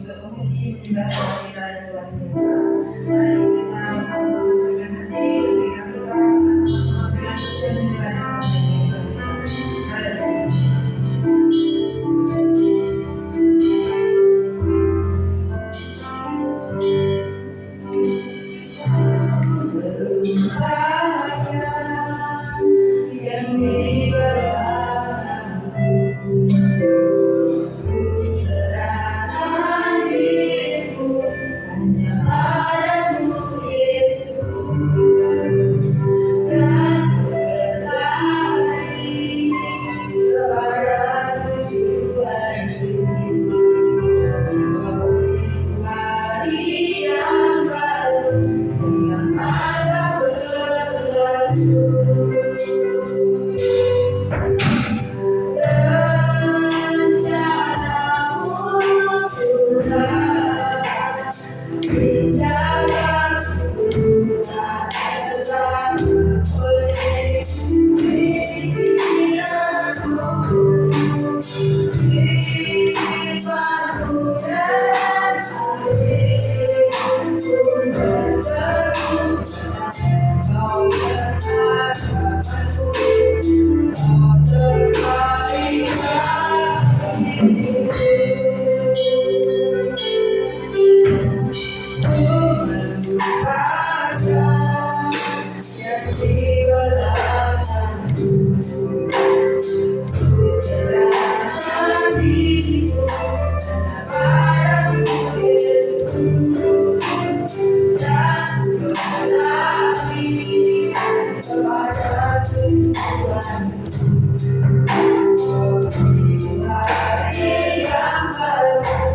untuk memuji menyembah kehadiran luar biasa. Mari kita sama-sama siapkan hati dan berikan doa sama-sama dengan pujian menyembah dan memuji Tuhan. Haleluya. Yang di belakangku, ku serahkan diriku hanya padamu Yesus, dan ku berlari kepada tujuanku. Kau beri hari yang baru yang akan berlalu. Rencanamu Tuhan, tindakanku tak terbatas oleh pikiranmu, firman-Mu dan air sumber kehidupan. Kau berkatakanku, kau terbaik bagiku. Ku melupakan yang di belakangku, ku serahkan diriku hanya padamu Yesus, dan ku berlari kepada tujuanku. Kau beri hari yang baru dalam mata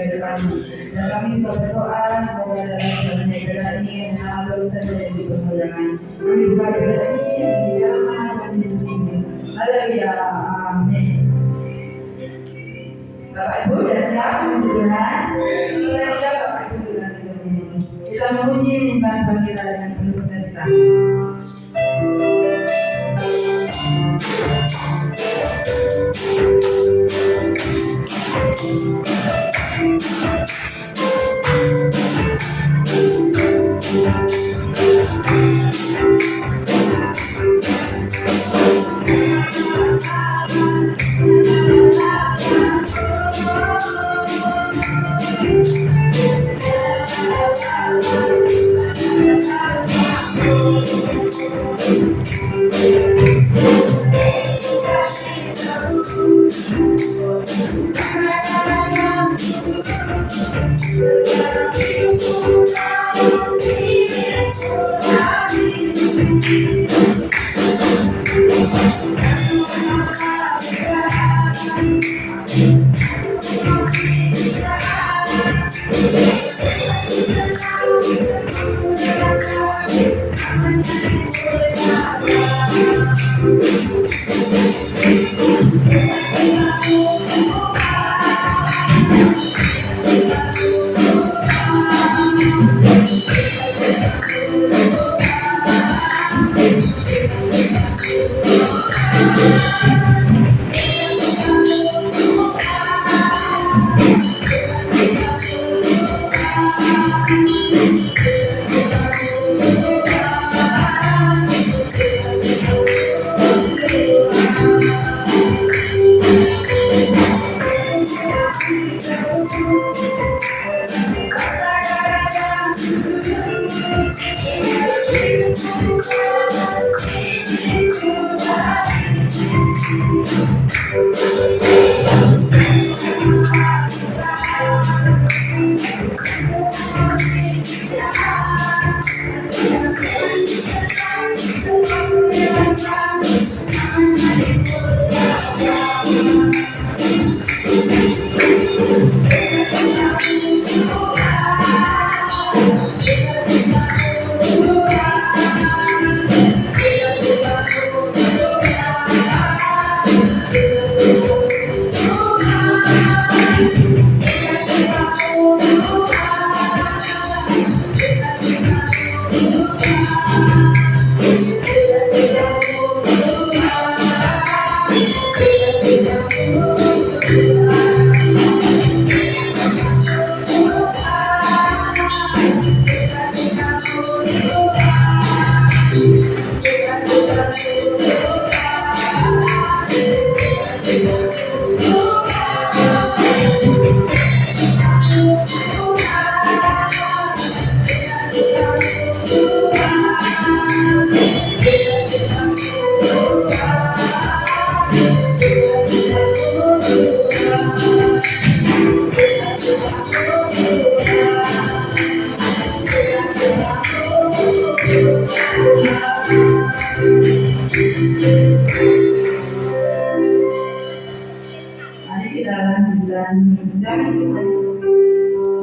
berlalu. Dan kami juga berdoa semoga dalam jalannya ibadah ini nama Tuhan saja yang dipermuliakan. Kami buka ibadah ini di dalam nama Tuhan Yesus Kristus. Haleluya, amin. Bapak Ibu sudah siap memuji Tuhan? Saya udah Bapak Ibu Tuhan ini. Kita memuji menyembah Tuhan kita dengan penuh sukacita.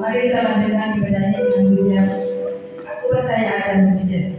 Mari kita lanjutkan ibadahnya dengan pujian. Aku percaya ada mujizat.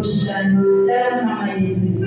pujian dalam nama Yesus.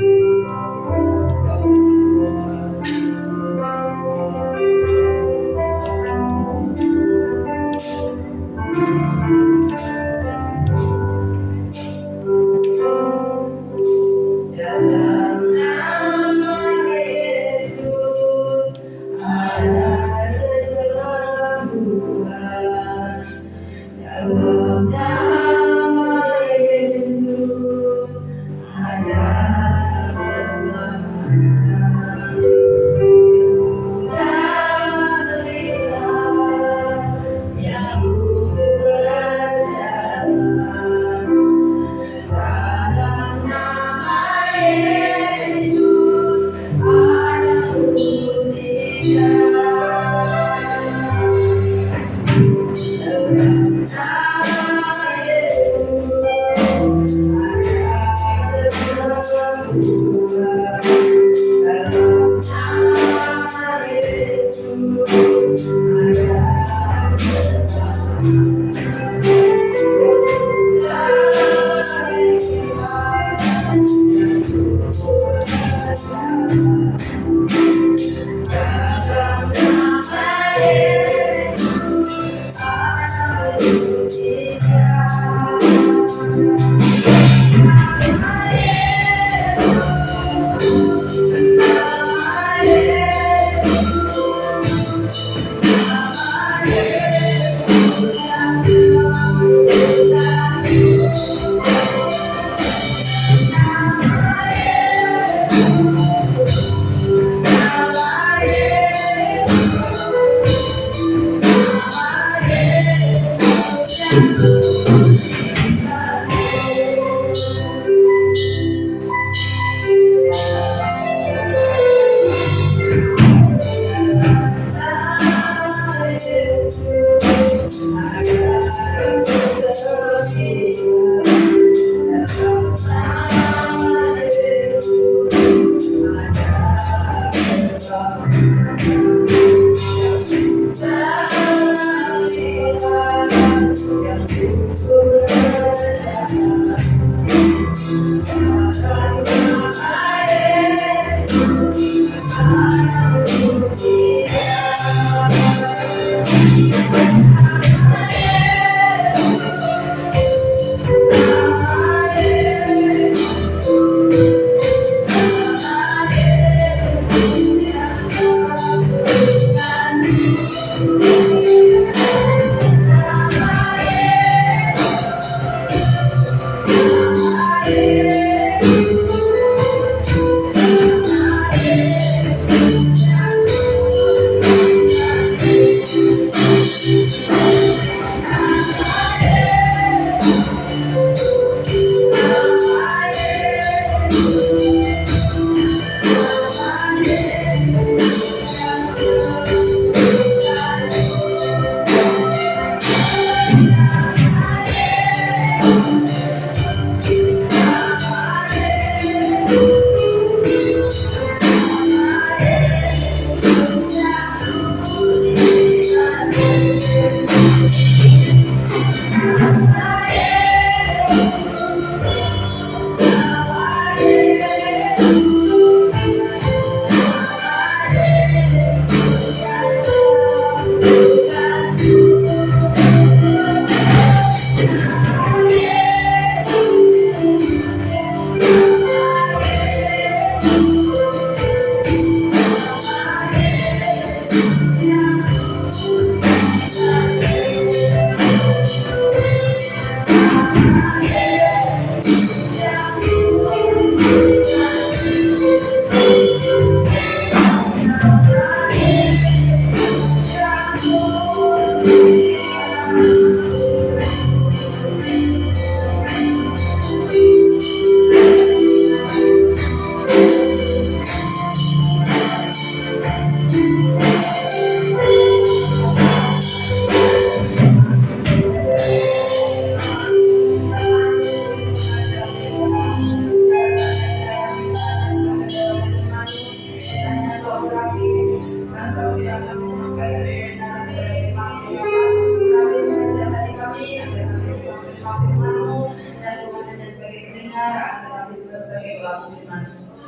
juga sebagai pelaku firman,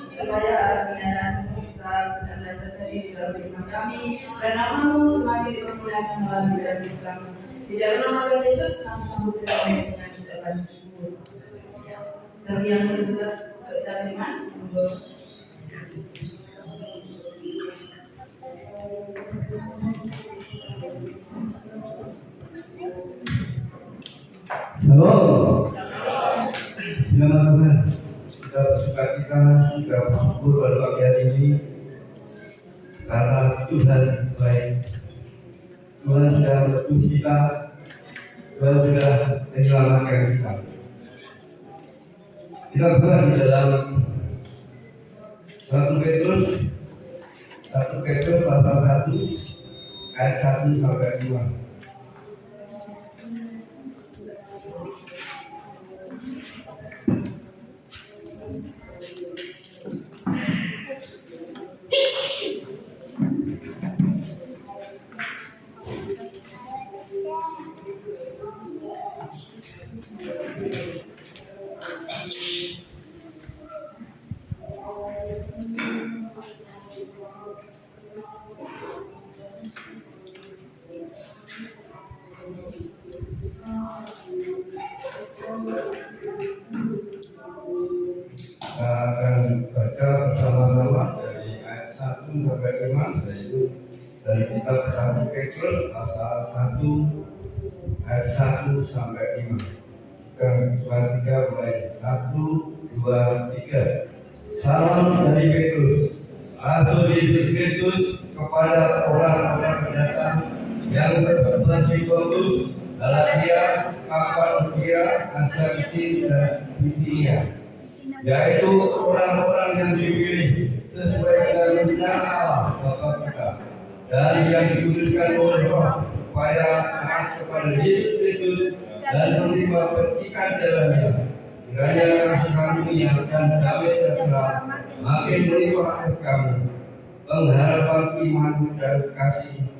supaya kebenaran-Mu bisa benar-benar terjadi di dalam kehidupan kami, dan nama-Mu semakin dipermuliakan dalam hidup kami. Di dalam nama Tuhan Yesus kami sambut kami dengan ucapan syukur. Bagi yang bertugas baca firman, monggo. Shalom. Selamat Tuhan. Kita bersuka cita, kita bersyukur pada pagi hari ini karena Tuhan baik. Tuhan sudah menebus kita, Tuhan sudah menyelamatkan kita. Kita buka di dalam 1 Petrus pasal 1 ayat 1 sampai 5. Kita akan baca bersama-sama dari ayat 1 sampai 5, yaitu dari kitab 1 Petrus pasal 1 ayat 1 sampai 5. Kita 2, 3 mulai 1, 2, 3. Salam dari Petrus, Rasul Yesus Kristus, kepada orang-orang pendatang yang tersebar di Pontus, Galatia, Kapadokia, Asia Kecil, dan Bitinia, yaitu orang-orang yang dipilih sesuai dengan rencana Allah Bapa kita, dari yang dikuduskan oleh Roh, supaya taat kepada Yesus Kristus dan menerima percikan darahnya. Kiranya kasih karunia dan damai sejahtera makin melimpah atas kami. Pengharapan iman dan kasih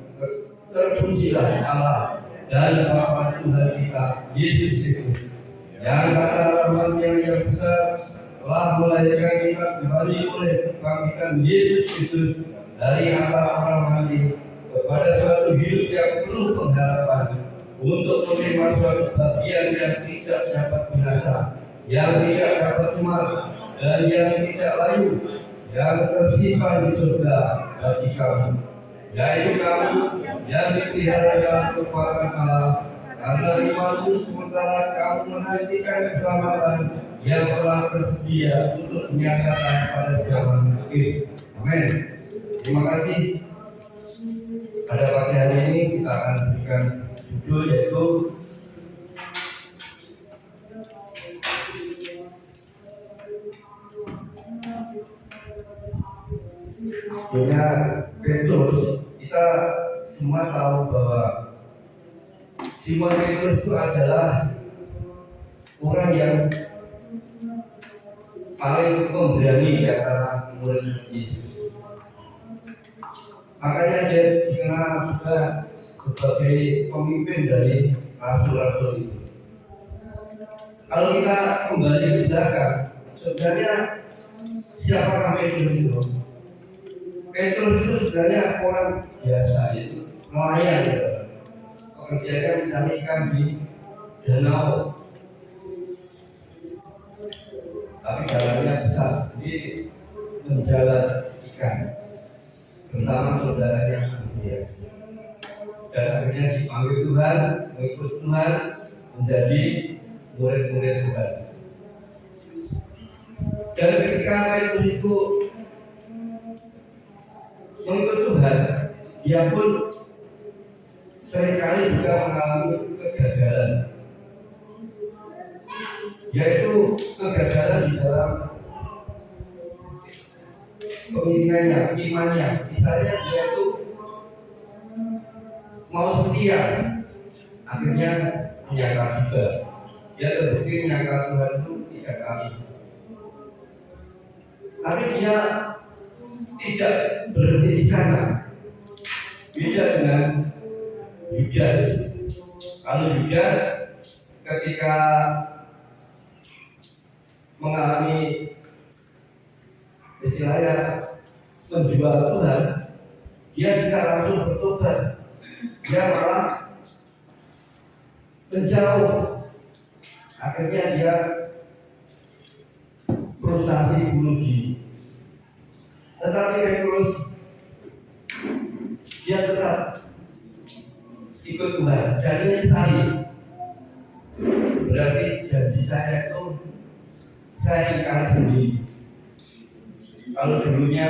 terpujilah Allah dan Bapa Tuhan kita Yesus Kristus, yang karena rahmat-Nya yang besar telah melahirkan kita kembali oleh kebangkitan Yesus Kristus dari antara orang mati kepada suatu hidup yang penuh pengharapan, untuk menerima suatu bagian yang tidak dapat binasa, yang tidak dapat cemar, dan yang tidak layu, yang tersimpan di surga bagi kami, yaitu kami yang dipelihara dalam kekuatan Allah karena imanmu, sementara kamu menantikan keselamatan yang telah tersedia untuk dinyatakan pada zaman akhir. Amin. Terima kasih. Pada pagi hari ini kita akan berikan judul, yaitu Dunia Petrus. Kita semua tahu bahwa Simon Petrus itu adalah orang yang paling pemberani di antara murid Yesus. Makanya dia dikenal juga sebagai pemimpin dari rasul-rasul itu. Kalau kita kembali ke belakang, sebenarnya siapakah Petrus itu? Petrus itu sebenarnya orang biasa, yaitu nelayan, pekerjanya mencari ikan di danau. Tapi jalannya besar, jadi menjalan ikan bersama saudaranya Andreas. Dan akhirnya dipanggil Tuhan, mengikut Tuhan, menjadi murid-murid Tuhan. Dan ketika Petrus itu mengikut Tuhan, dia pun seringkali juga mengalami kegagalan, yaitu kegagalan di dalam pemimpinannya, imannya. Misalnya dia itu mau setia, akhirnya menyangkal juga. Dia terbukti menyangkal Tuhan itu 3 kali. Tapi dia tidak berhenti di sana. Beda dengan Yudas. Kalau Yudas ketika mengalami istilahnya menjual Tuhan, dia tidak langsung bertobat, dia malah menjauh. Akhirnya dia frustasi bunuh diri. Tetapi Petrus dia tetap ikut Tuhan dan menyesali. Berarti janji saya itu saya ingkari sendiri. Kalau dulunya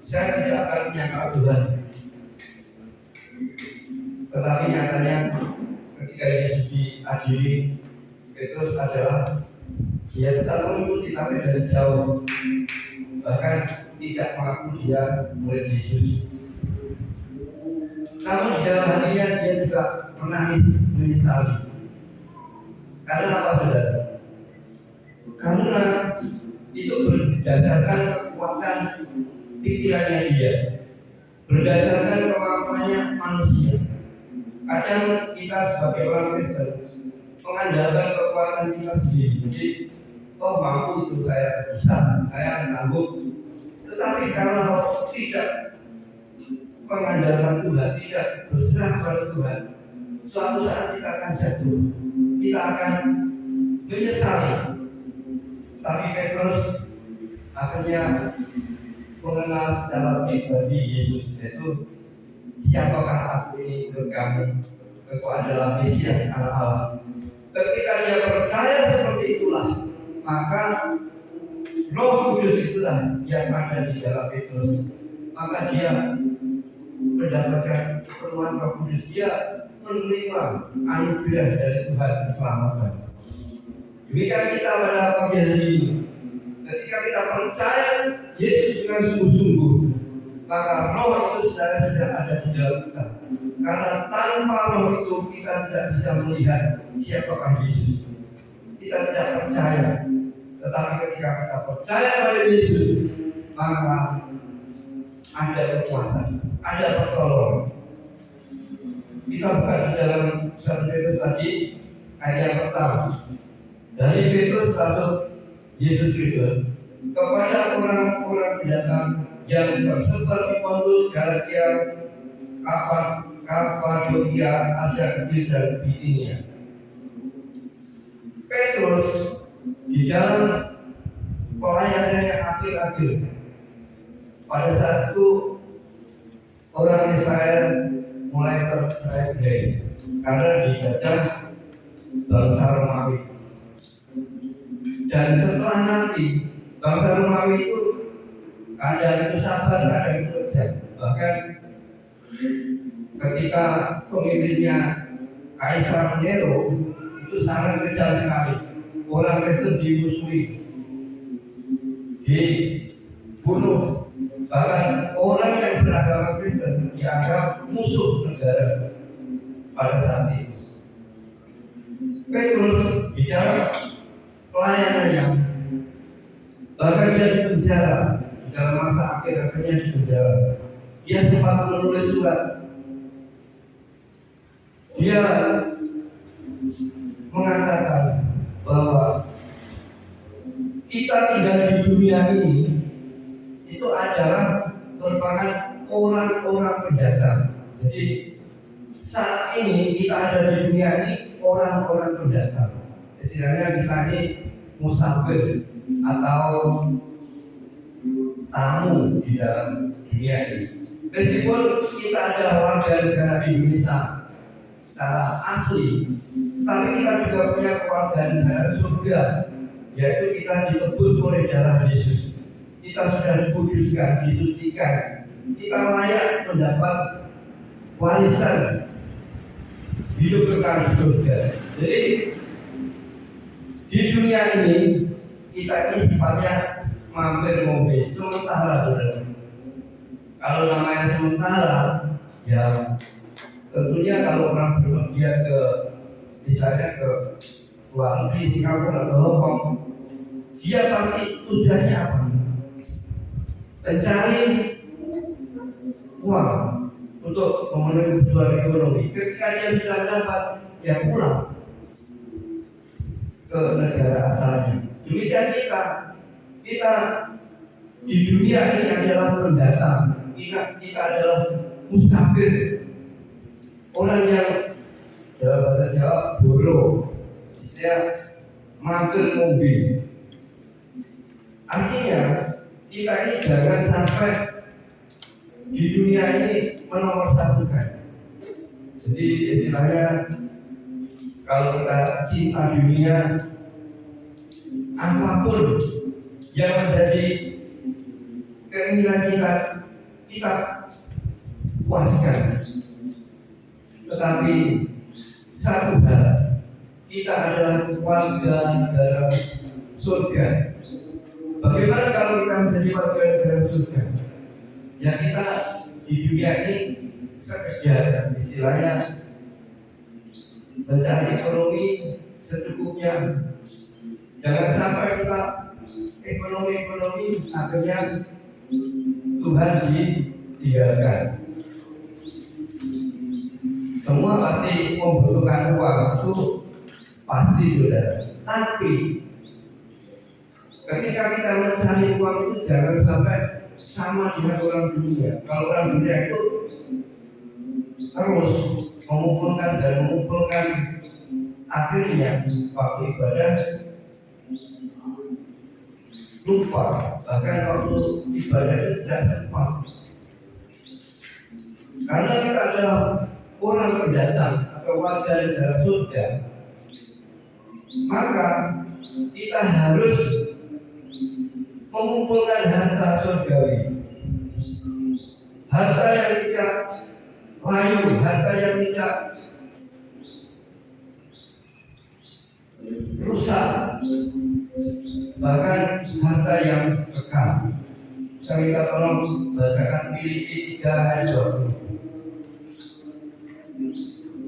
saya tidak akan menyangkal Tuhan, tetapi nyatanya ketika Yesus diadili, Petrus adalah dia tetap mengikuti tapi dari jauh, bahkan tidak mengaku dia murid Yesus. Namun di dalam hatinya dia juga menangis menyesali. Karena apa, saudara? Karena itu berdasarkan kekuatan pikirannya dia, berdasarkan kemampuannya manusia. Kadang kita sebagai orang Kristen mengandalkan kekuatan kita sendiri. Jadi, oh mampu itu saya bisa, saya sanggup. Tetapi kalau tidak mengandalkan Tuhan, tidak berserah pada Tuhan, suatu saat kita akan jatuh, kita akan menyesali. Tapi Petrus akhirnya mengenal secara pribadi Yesus, yaitu siapakah aku ini untuk kamu? Engkau adalah Mesias anak Allah. Ketika dia percaya seperti itulah, maka Roh Kudus itulah yang ada di dalam Petrus. Maka dia mendapatkan penuhan Roh Kudus, dia menerima anugerah dari Tuhan keselamatan. Demikian kita pada pagi hari ini, ketika kita percaya Yesus dengan sungguh-sungguh, maka Roh itu sudah ada di dalam kita. Karena tanpa Roh itu kita tidak bisa melihat siapakah Yesus. Kita tidak percaya. Tetapi ketika kita percaya pada Yesus, maka ada kekuatan, ada pertolongan. Kita buka di dalam 1 Petrus tadi ayat yang pertama. Dari Petrus rasul Yesus Kristus kepada orang-orang pendatang yang tersebar di Pontus, Galatia, Kapadokia, Asia Kecil dan Bitinia. Petrus di dalam pelayanannya yang akhir-akhir, pada saat itu orang Israel mulai tercerai berai karena dijajah bangsa Romawi. Dan setelah nanti bangsa Romawi itu kadang itu sabar, kadang itu kejam. Bahkan ketika pemimpinnya Kaisar Nero itu sangat kejam sekali. Orang Kristen dimusuhi, dibunuh. Bahkan orang yang beragama Kristen dianggap musuh negara pada saat itu. Petrus di dalam pelayanannya, bahkan dia dipenjara di dalam masa akhir-akhirnya di penjara. Dia sempat menulis surat. Dia mengatakan bahwa kita tinggal di dunia ini itu adalah merupakan orang-orang pendatang. Jadi saat ini kita ada di dunia ini orang-orang pendatang. Istilahnya kita ini musafir atau tamu di dalam dunia ini. Meskipun kita adalah warga negara Indonesia secara asli, tetapi kita juga punya kewarganegaraan surga, yaitu kita ditebus oleh darah Yesus. Kita sudah dikuduskan, disucikan, kita layak mendapat warisan hidup kekal di surga. Jadi di dunia ini kita ini sifatnya mampir mobil sementara, saudara. Kalau namanya sementara, ya tentunya kalau orang bepergian ke misalnya ke luar negeri, Singapura atau Hong Kong, dia pasti tujuannya apa? Mencari uang untuk memenuhi kebutuhan ekonomi. Ketika dia sudah dapat, ya pulang ke negara asalnya. Demikian kita di dunia ini adalah pendatang, kita adalah musafir, orang yang dalam bahasa Jawa boro, istilah mampir mobil. Artinya kita ini jangan sampai di dunia ini menomorsatukan. Jadi istilahnya kalau kita cinta dunia, apapun yang menjadi keinginan kita puaskan. Tetapi satu hal, kita adalah warga negara surga. Bagaimana kalau kita menjadi warga negara surga? Ya kita di dunia ini sekedar istilahnya mencari ekonomi secukupnya. Jangan sampai kita ekonomi akhirnya Tuhan ditinggalkan. Semua pasti membutuhkan uang, itu pasti saudara. Tapi ketika kita mencari uang itu jangan sampai sama dengan orang dunia. Kalau orang dunia itu terus mengumpulkan, akhirnya waktu ibadah lupa, bahkan waktu ibadah itu tidak sempat. Karena kita adalah orang pendatang atau warga negara surga, maka kita harus mengumpulkan harta surgawi, harta yang tidak layu, harta yang tidak rusak, bahkan harta yang kekal. Saya minta tolong bacakan Filipi 3 ayat 20.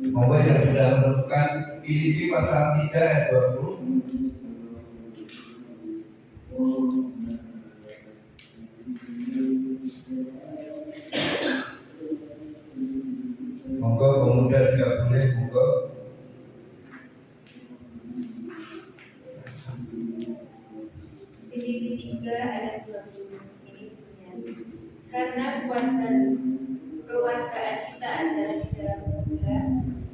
Semoga yang sudah menentukan Filipi pasal 3 ayat 20. Monggo pemuda juga boleh, monggo. Filipi 3 ayat 20 ini bunyinya, karena kewargaan kita adalah di dalam surga,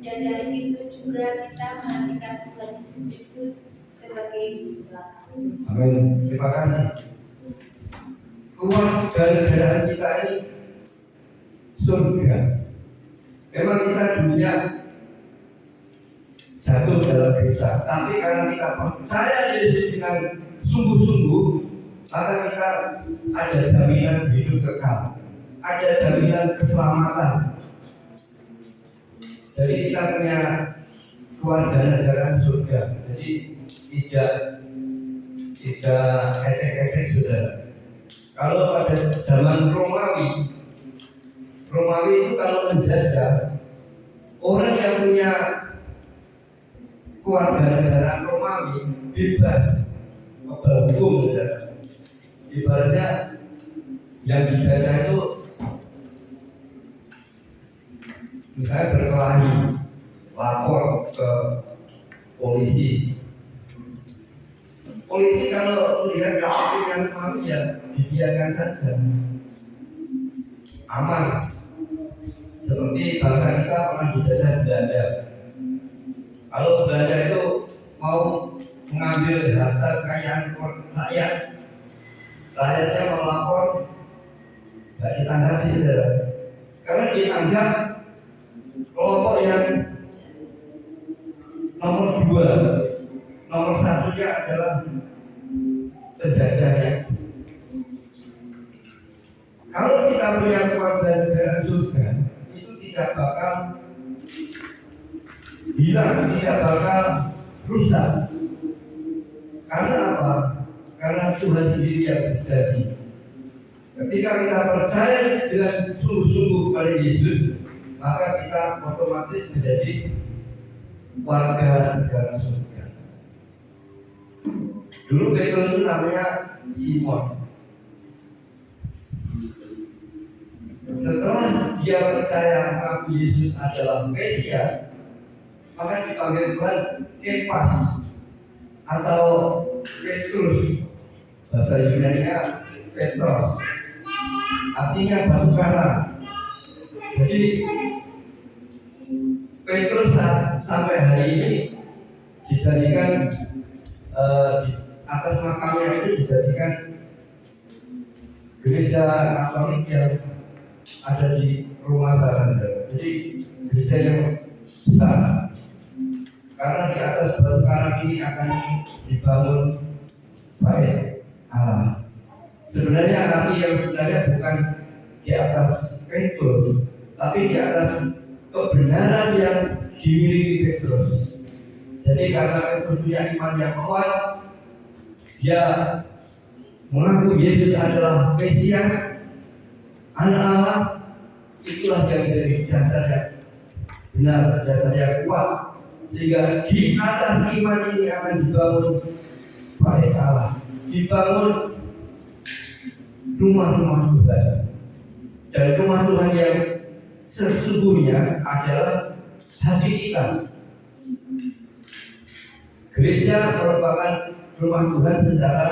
dan dari situ juga kita menantikan Tuhan Yesus Kristus sebagai juru selamat. Amin. Terima kasih. Kewarganegaraan kita ini surga. Memang kita dunia jatuh dalam dosa, tapi karena kita percaya Yesus dengan sungguh-sungguh, maka kita ada jaminan hidup kekal, ada jaminan keselamatan. Jadi kita punya kewarganegaraan surga. Jadi tidak ecek-ecek saudara. Kalau pada zaman Romawi itu kalau menjajah, orang yang punya kewarganegaraan Romawi bebas hukum saudara. Ibaratnya yang dijajah itu misalnya berkelahi, lapor ke polisi. Polisi kalau melihat kasus yang Romawi ya dibiarkan saja, aman. Seperti bangsa kita pernah dijajah Belanda. Kalau Belanda itu mau mengambil harta kekayaan rakyatnya mau lapor, nggak ditanggapi saudara, karena dianggap kelompok yang nomor 2, nomor 1-nya adalah penjajahnya. Kalau kita punya kewarganegaraan surga, itu tidak bakal hilang, tidak bakal rusak. Karena apa? Karena Tuhan sendiri yang berjanji. Ketika kita percaya dengan sungguh-sungguh kepada Yesus, maka kita otomatis menjadi warga negara surga. Dulu Petrus itu namanya Simon. Setelah dia percaya mengaku Yesus adalah Mesias, maka dipanggil Tuhan Kepas. atau Petrus, bahasa Yunani-nya Petros, artinya batu karang. Jadi Petrus sampai hari ini dijadikan di atas makamnya itu dijadikan gereja Katolik yang ada di rumah Saranda. Jadi gereja yang besar. Karena di atas batu karang ini akan dibangun bait Allah. Sebenarnya nabi yang sebenarnya bukan di atas Petrus, tapi di atas kebenaran yang dimiliki Petrus. Jadi karena Petrus punya iman yang kuat, dia mengaku Yesus adalah Mesias, Anak Allah. Itulah yang menjadi dasar yang benar, dasar yang kuat, sehingga di atas iman ini akan dibangun bait Allah, dibangun rumah-rumah Tuhan. Dan rumah Tuhan yang sesungguhnya adalah hati kita. Gereja merupakan rumah Tuhan secara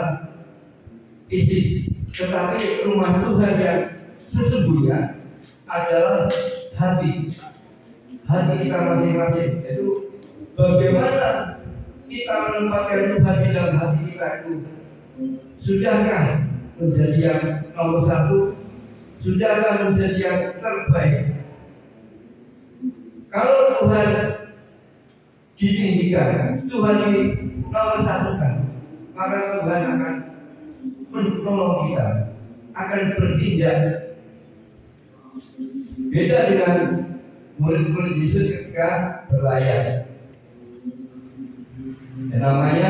fisik, tetapi rumah Tuhan yang sesungguhnya adalah hati kita masing-masing. Itu bagaimana kita menempatkan Tuhan di dalam hati kita itu. Sudahkah menjadi yang nomor satu? Sudahkah menjadi yang terbaik? Kalau Tuhan ditinggikan, Tuhan di nomor satukan, maka Tuhan akan menolong kita, akan bertindak. Beda dengan murid-murid Yesus ketika berlayar. Yang namanya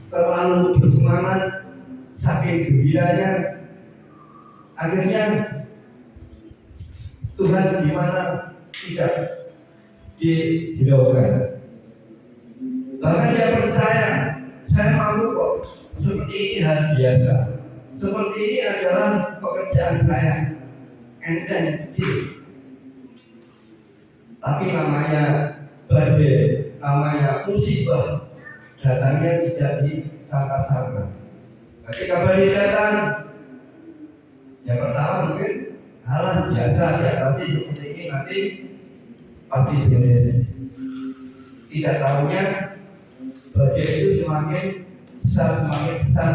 terlalu bersemangat, saking gembiranya, akhirnya Tuhan gimana tidak dihiraukan. Bahkan dia percaya, saya mampu kok, seperti ini hal biasa, seperti ini adalah pekerjaan saya, enteng kecil. Tapi namanya badai, namanya musibah, datangnya tidak disangka-sangka. Ketika badai datang, yang pertama mungkin hal biasa diatasi seperti ini, nanti pasti beres. Tidak tahunya badai itu semakin besar.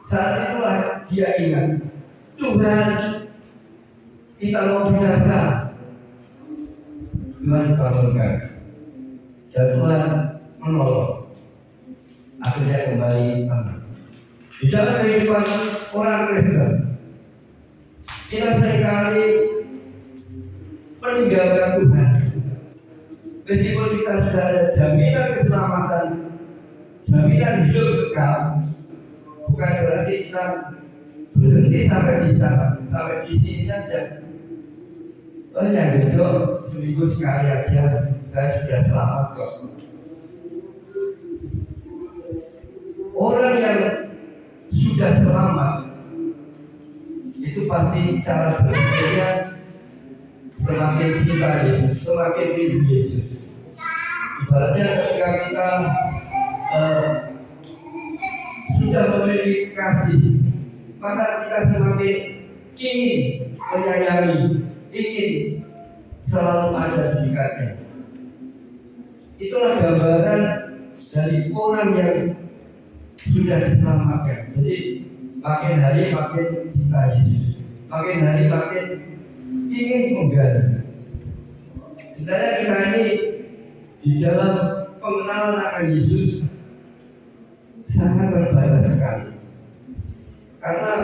Saat itulah dia ingat, Tuhan, kita mau binasa. Tuhan bangunkan dan Tuhan menolong. Akhirnya kembali tenang. Di dalam kehidupan orang Kristen, kita seringkali meninggalkan Tuhan. Meskipun kita sudah ada jaminan keselamatan, jaminan hidup kekal, bukan berarti kita berhenti sampai di sana, sampai di sini saja. Yang besok seminggu sekali aja saya sudah selamat kok. Orang yang sudah selamat itu pasti cara berpikirnya semakin cinta Yesus, semakin rindu Yesus. Ibaratnya ketika kita sudah memiliki kasih, maka kita semakin ingin menyayangi, ingin selalu ada di dekatnya. Itulah gambaran dari orang yang sudah diselamatkan. Jadi makin hari makin cinta Yesus, makin hari makin ingin menggali. Sebenarnya kita ini di dalam pengenalan akan Yesus sangat terbatas sekali, karena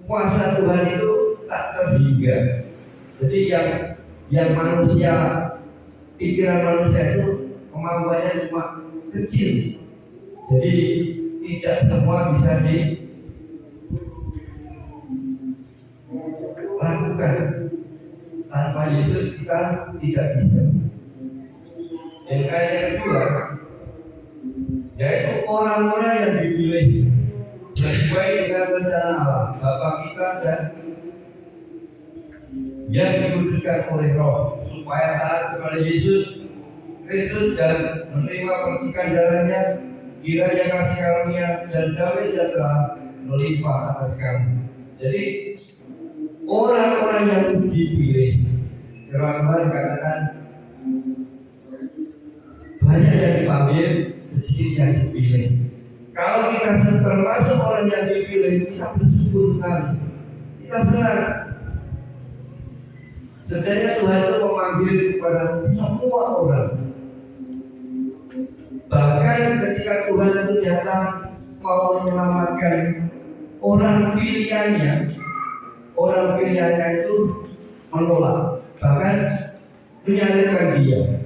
kuasa Tuhan itu tak terhingga. Jadi yang manusia, pikiran manusia itu kemampuannya cuma kecil. Jadi tidak semua bisa dilakukan. Tanpa Yesus kita tidak bisa. Yang kedua, yaitu orang-orang yang dipilih sesuai dengan rencana Allah, Bapa kita dan yang dikuduskan oleh Roh, supaya taat kepada Yesus, Kristus dan menerima percikan darahnya, kiranya kasih karunia dan damai sejahtera melimpah atas kamu. Jadi orang-orang yang dipilih, firman Tuhan dikatakan banyak yang dipanggil, sedikit yang dipilih. Kalau kita termasuk orang yang dipilih, kita bersyukur sekali, kita senang. Sebenarnya Tuhan itu memanggil kepada semua orang. Bahkan ketika Tuhan itu datang mau menyelamatkan orang pilihannya itu menolak, bahkan menyalibkan dia.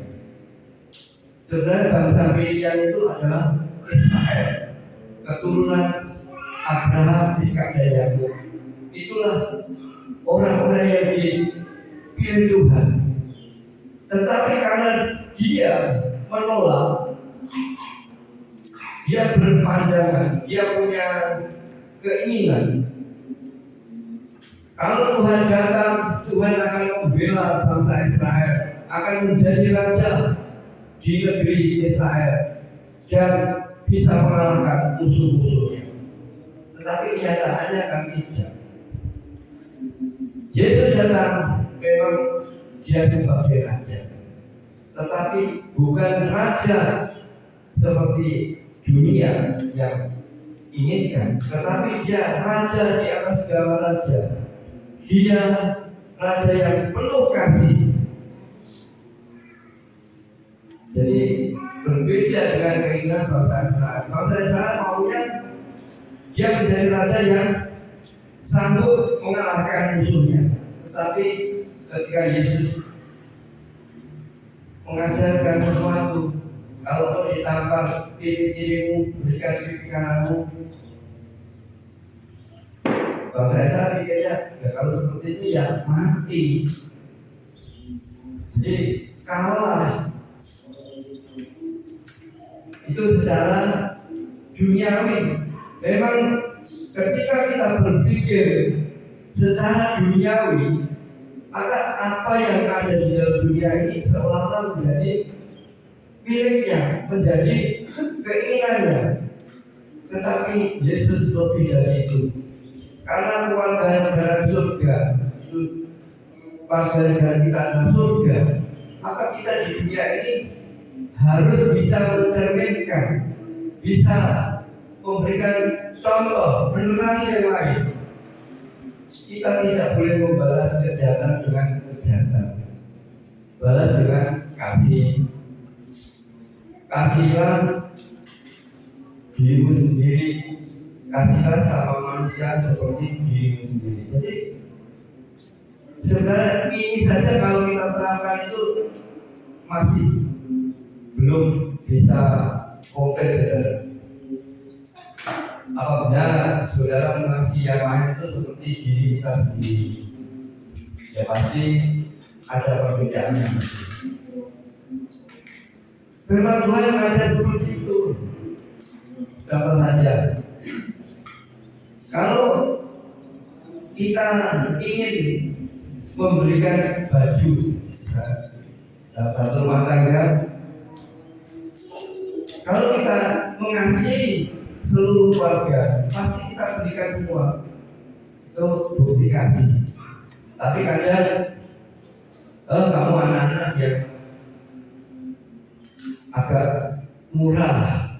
Sebenarnya bangsa pilihan itu adalah Israel, keturunan Abraham, Ishak dan Yakub. Itulah orang-orang yang dipilih Tuhan. Tetapi karena dia menolak, dia berpandangan, dia punya keinginan. Kalau Tuhan datang, Tuhan akan membela bangsa Israel, akan menjadi raja di negeri Israel dan bisa mengalahkan musuh-musuhnya. Tetapi kenyataannya kan tidak. Yesus datang memang dia sebagai raja, tetapi bukan raja seperti dunia yang inginkan, tetapi dia raja di atas segala raja. Dia raja yang penuh kasih. Jadi berbeda dengan keinginan bangsa Israel. Bangsa Israel maunya dia menjadi raja yang sanggup mengalahkan musuhnya. Tetapi ketika Yesus mengajarkan sesuatu, kalau kau ditampar kiri-kirimu, berikan kiri kananmu, bangsa Israel pikirnya, ya kalau seperti itu ya mati. Jadi kalah. Itu secara duniawi. Memang ketika kita berpikir secara duniawi, maka apa yang ada di dalam dunia ini seolah-olah menjadi miliknya, menjadi keinginannya. Tetapi Yesus lebih dari itu. Karena keluarga negara surga itu, keluarga negara kita adalah surga, maka kita di dunia ini harus bisa mencerminkan, bisa memberikan contoh, menerangi yang lain. Kita tidak boleh membalas kejahatan dengan kejahatan, balas dengan kasih. Kasihlah dirimu sendiri, kasihlah sama manusia seperti dirimu sendiri. Jadi sebenarnya ini saja kalau kita terapkan itu masih belum bisa komplit, saudara. Apabila saudara mengasihi yang lain itu seperti diri kita sendiri, ya pasti ada perbedaannya. Firman Tuhan mengajar seperti itu. Contoh saja, kalau kita ingin memberikan baju dalam rumah tangga, kalau kita mengasihi seluruh keluarga, pasti kita berikan semua. Itu bukti kasih. Tapi kadang kamu anak-anak yang agak murah,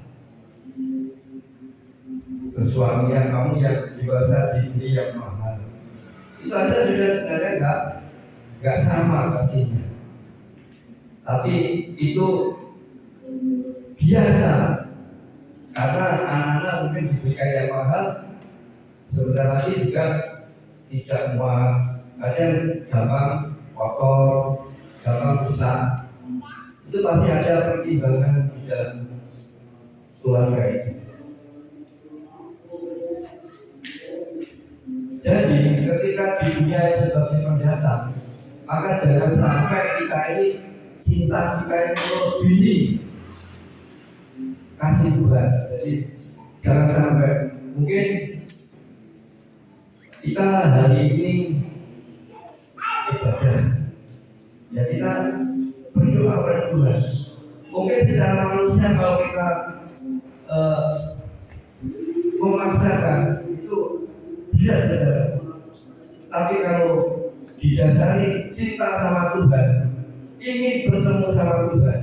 suaminya kamu yang dewasa dibeli yang mahal, itu aja sudah sebenarnya nggak sama kasihnya. Tapi itu biasa, karena anak-anak mungkin diberikan yang mahal, sebentar lagi juga tidak muat, kadang gampang kotor, gampang rusak. Itu pasti ada pertimbangan di dalam keluarga itu. Jadi ketika di dunia sebagai pendatang, maka jangan sampai kita ini cinta kita ini melebihi kasih Tuhan. Jadi jangan sampai mungkin kita hari ini ibadah, ya kita berdoa kepada Tuhan, Mungkin secara manusia kalau kita memaksakan itu tidak saudara. Tapi kalau didasari cinta sama Tuhan, ingin bertemu sama Tuhan,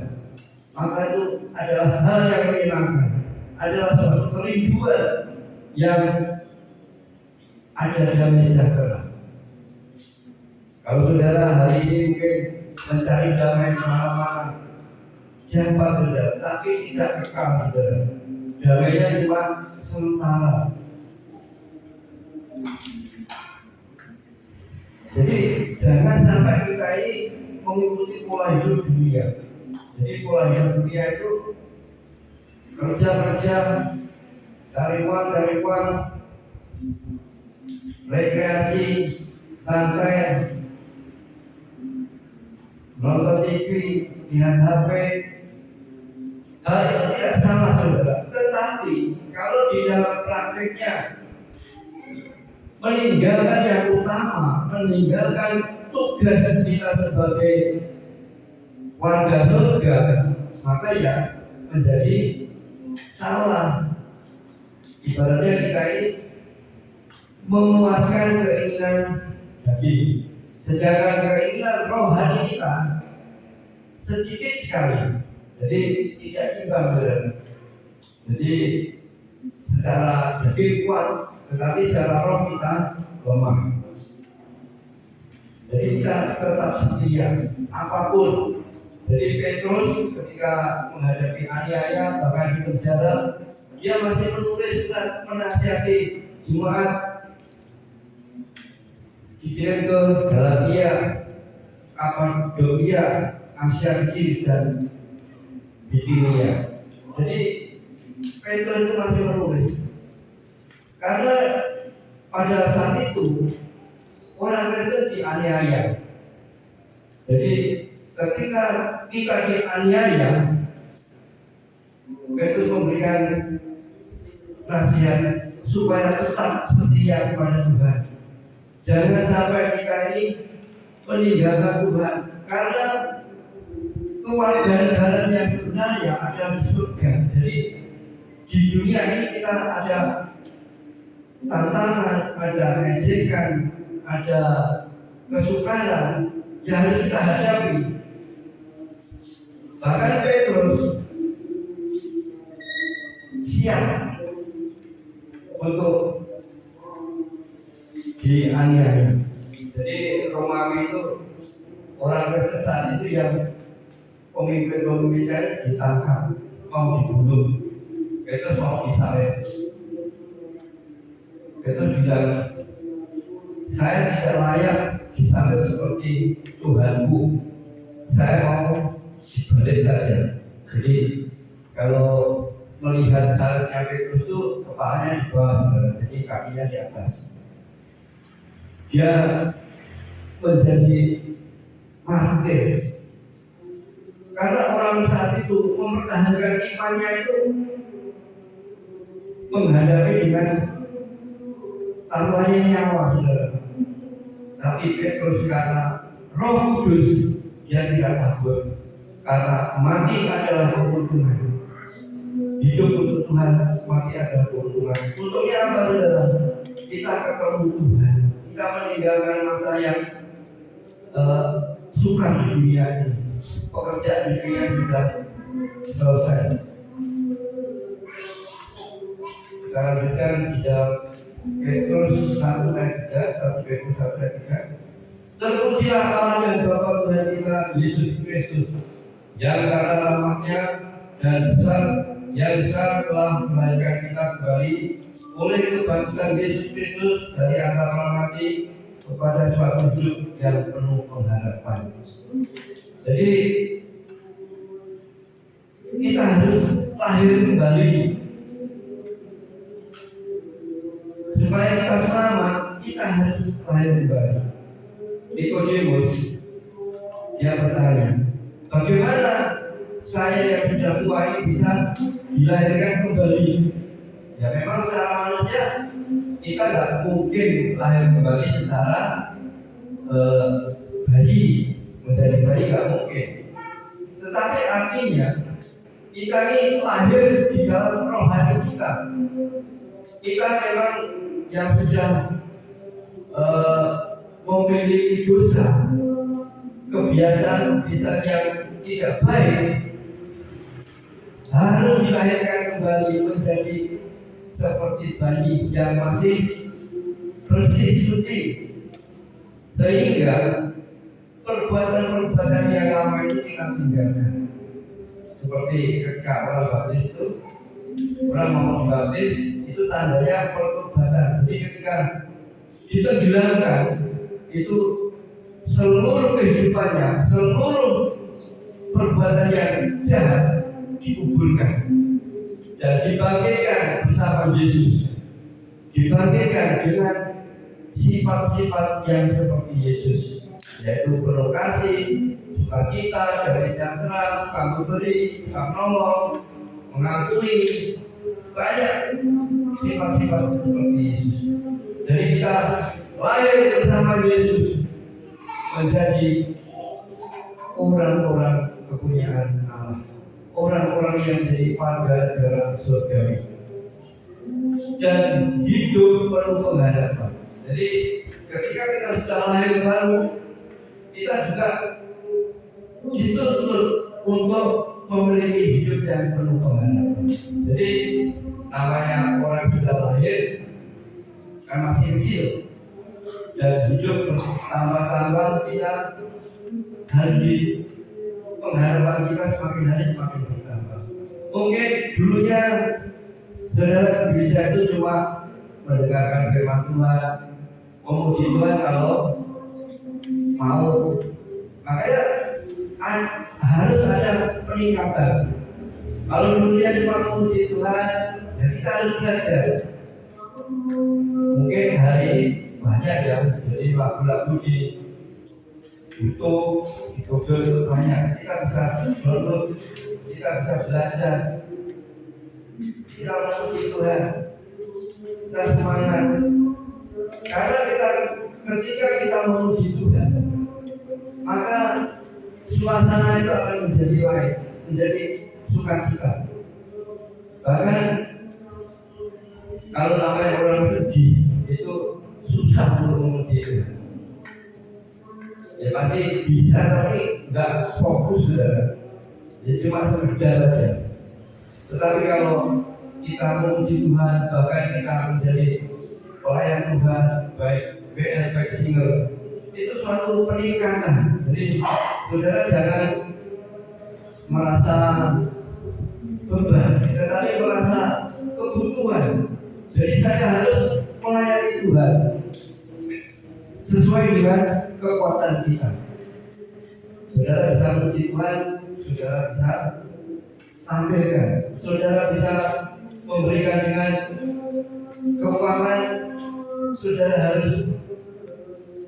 maka itu adalah hal yang menyenangkan, adalah suatu kerinduan yang ada damai sejahtera. Kalau saudara hari ini mungkin mencari damai di mana-mana, dapat saudara, tapi tidak kekal saudara. Damainya cuma sementara. Jadi jangan sampai kita ini mengikuti pola hidup dunia. Jadi pola hidup dunia itu kerja, cari uang, rekreasi, santai, nonton TV, lihat HP. Hal itu tidak sama saudara. Tetapi kalau di dalam praktiknya meninggalkan yang utama, meninggalkan tugas kita sebagai warga surga, maka ya menjadi salah. Ibaratnya kita ini memuaskan keinginan daging, sedangkan keinginan rohani kita sedikit sekali. Jadi tidak imbang saudara. Jadi secara daging kuat, tetapi secara roh kita lemah. Jadi kita tetap setia apapun. Jadi Petrus ketika menghadapi aniaya bahkan di penjara, dia masih menulis surat menasihati jemaat, dikirim ke Galatia, Kapadokia, Asia Kecil dan Bitinia. Jadi Petrus itu masih menulis karena pada saat itu orang Kristen dianiaya. Jadi ketika kita dianiaya, Petrus memberikan nasihat supaya tetap setia kepada Tuhan. Jangan sampai kita ini meninggalkan Tuhan, karena kewarganegaraan yang sebenarnya ada di surga. Jadi di dunia ini kita ada tantangan, ada ejekan, ada kesukaran yang harus kita hadapi. Bahkan Petrus siap untuk dianiaya. Jadi Romawi itu orang Kristen saat itu yang pemimpin-pemimpinnya ditangkap, mau dibunuh. Petrus mau disalib. Petrus bilang, saya tidak layak disalib seperti Tuhanku. Saya mau dibalik saja. Jadi kalau melihat salibnya Petrus itu kepalanya di bawah, jadi kakinya di atas. Dia menjadi martir karena orang saat itu mempertahankan imannya itu menghadapi dengan taruhannya nyawa saudara. Tapi Petrus karena Roh Kudus dia tidak takut, karena mati adalah keuntungan. Hidup untuk Tuhan, mati adalah keuntungan. Untungnya apa saudara? Kita ketemu Tuhan, kita meninggalkan masa yang sukar di dunia ini. Pekerjaan di dunia sudah selesai. Kita lanjutkan di dalam Petrus 1 ayat 3, 1 Petrus 1 ayat 3. Terpujilah Allah dan Bapa Tuhan kita Yesus Kristus, yang karena rahmat-Nya dan yang besar telah melahirkan kita kembali oleh kebangkitan Yesus Kristus dari antara orang mati kepada suatu hidup yang penuh pengharapan. Jadi kita harus lahir kembali supaya kita selamat. Kita harus lahir kembali. Nikodemus dia bertanya, bagaimana saya yang sudah tua ini bisa dilahirkan kembali? Ya memang secara manusia kita nggak mungkin lahir kembali secara bayi menjadi bayi, nggak mungkin. Tetapi artinya kita ini lahir di dalam rohani kita. Kita memang yang sudah memiliki dosa, kebiasaan yang tidak baik, harus dilahirkan kembali menjadi seperti bayi yang masih bersih suci, sehingga perbuatan-perbuatan yang lama itu kita tinggalkan. Seperti ketika orang baptis itu, orang mau dibaptis itu tandanya pertobatan. Jadi ketika ditenggelamkan itu seluruh kehidupannya, seluruh perbuatan yang jahat dikuburkan dan dibangkitkan bersama Yesus, dibangkitkan dengan sifat-sifat yang seperti Yesus, yaitu penuh kasih, sukacita, damai sejahtera, suka memberi, suka menolong, mengakui, banyak sifat-sifat seperti Yesus. Jadi kita lahir bersama Yesus menjadi orang-orang kepunyaan Allah, orang-orang yang menjadi warga negara surgawi dan hidup penuh pengharapan. Jadi ketika kita sudah lahir baru, kita juga dituntut untuk memiliki hidup yang penuh pengharapan. Jadi namanya orang sudah lahir kan masih kecil dan hidup bertambah-tambah, kita hari di pengharapan kita semakin hari semakin bertambah. Mungkin dulunya saudara ke gereja itu cuma mendengarkan firman Tuhan, memuji Tuhan kalau mau. Makanya harus ada peningkatan. Kalau dulunya cuma memuji Tuhan, ya kita harus belajar. Mungkin hari banyak ya, jadi lagu-lagu di YouTube, di Google itu banyak. Kita bisa download, kita bisa belajar. Kita memuji Tuhan, kita semangat. Karena ketika kita memuji Tuhan, maka suasana itu akan menjadi lain, menjadi sukacita. Bahkan kalau namanya orang sedih itu susah untuk memuji Tuhan. Ya pasti bisa tapi nggak fokus saudara. Ya cuma sekedar aja. Tetapi kalau kita memuji Tuhan, bahkan kita menjadi pelayan Tuhan, baik BL baik singer, itu suatu peningkatan. Jadi saudara jangan merasa beban, tetapi merasa kebutuhan. Jadi saya harus melayani Tuhan sesuai dengan kekuatan kita. Saudara bisa memuji Tuhan, saudara bisa tampilkan, saudara bisa memberikan dengan kekuatan, saudara harus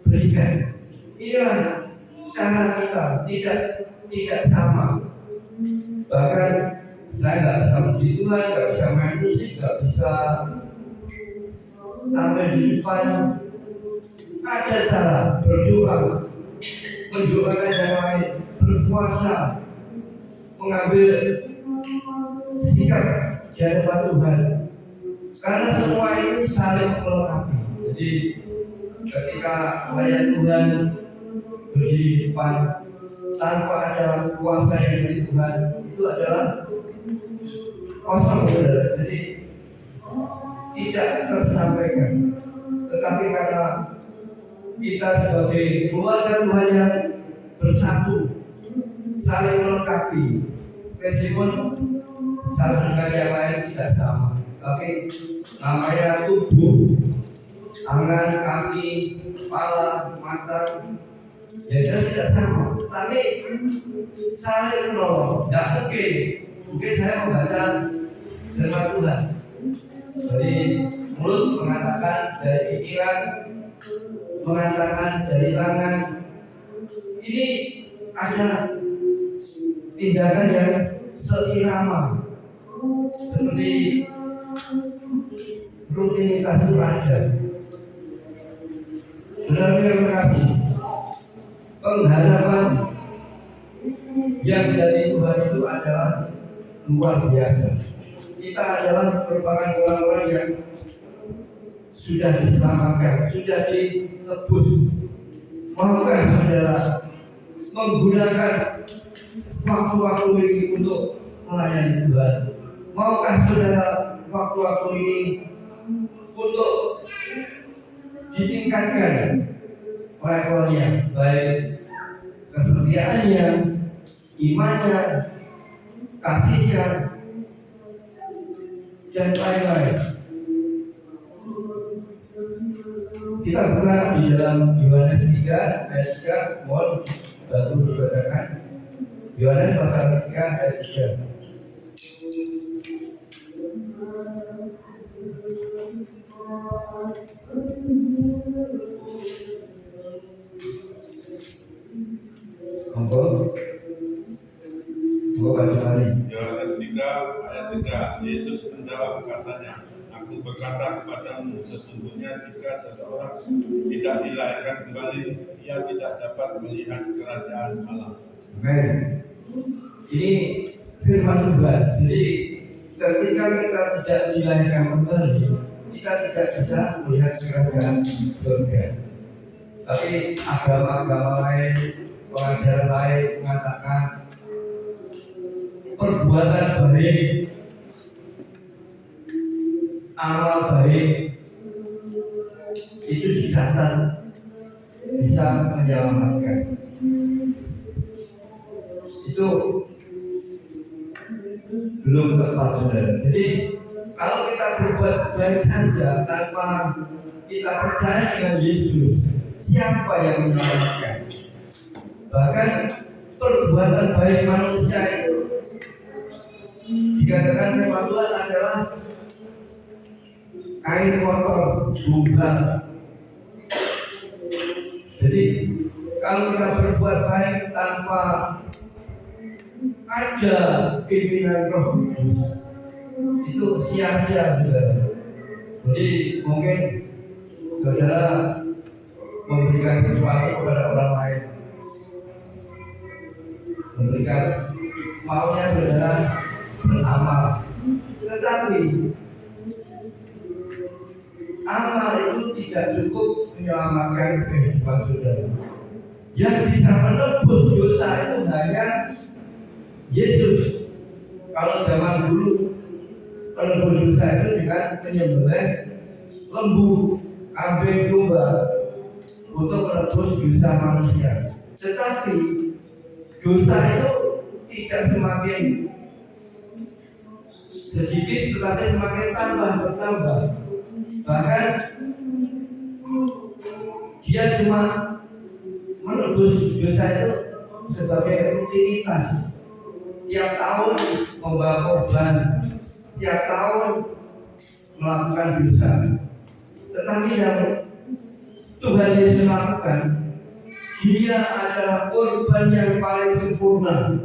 berikan. Inilah cara kita, tidak sama. Bahkan saya nggak bisa memuji Tuhan, nggak bisa main musik, nggak bisa tampil di depan. Ada cara berdoa, mendoakan yang lain, berpuasa, mengambil sikap di hadapan Tuhan. Karena semua itu saling melengkapi. Jadi ketika melayani Tuhan berdiri di depan tanpa ada kuasa yang dari Tuhan, itu adalah kosong saudara. Jadi tidak tersampaikan. Tetapi karena kita sebagai keluarga Tuhan yang bersatu, saling melengkapi, meskipun satu dengan yang lain tidak sama, tapi namanya tubuh, tangan, kaki, kepala, mata, ya tidak sama, tapi saling menolong. Tidak mungkin saya membaca firman Tuhan dari mulut mengatakan, dari pikiran mengatakan, dari tangan. Ini ada tindakan yang seirama, seperti rutinitas itu ada. Saudara yang terkasih, pengharapan yang dari Tuhan itu adalah luar biasa. Kita adalah merupakan orang-orang yang sudah diselamatkan, sudah ditebus. Maukah saudara menggunakan waktu-waktu ini untuk melayani Tuhan? Maukah saudara waktu-waktu ini untuk ditingkatkan levelnya, baik kesetiaannya, imannya, kasihnya, dan lain-lain. Kita buka di dalam Yohanes 3 ayat 3, mohon bantu dibacakan. Yohanes pasal 3 ayat 3. Monggo baca mari. Yohanes 3 ayat 3. Yesus menjawab katanya, Aku berkata kepadamu, sesungguhnya jika seseorang tidak dilahirkan kembali, ia tidak dapat melihat kerajaan Allah. Amin. Ini firman Tuhan. Jadi ketika kita tidak dilahirkan kembali, kita tidak bisa melihat kerajaan surga. Tapi agama-agama lain, pengajaran lain mengatakan perbuatan baik, amal baik itu dicatat bisa menyelamatkan. Itu belum tepat, saudara. Jadi kalau kita berbuat baik saja tanpa kita percaya dengan Yesus, siapa yang menyelamatkan? Bahkan perbuatan baik manusia itu dikatakan firman Tuhan adalah kain kotor bumbang. Jadi kalau kita berbuat baik tanpa ada pimpinan Roh Kudus, itu sia-sia juga. Jadi mungkin saudara memberikan sesuatu kepada orang lain, memberikan maunya saudara beramal, tetapi amal itu tidak cukup menyelamatkan kehidupan saudara. Yang bisa menebus dosa itu hanya Yesus. Kalau zaman dulu penebus dosa itu dengan menyembelih lembu, kambing, domba untuk menebus dosa manusia. Tetapi dosa itu tidak semakin sedikit, tetapi semakin bertambah. Bahkan dia cuma menebus dosa itu sebagai rutinitas. Tiap tahun membawa korban, tiap tahun melakukan dosa. Tetapi yang Tuhan Yesus lakukan, Dia adalah korban yang paling sempurna.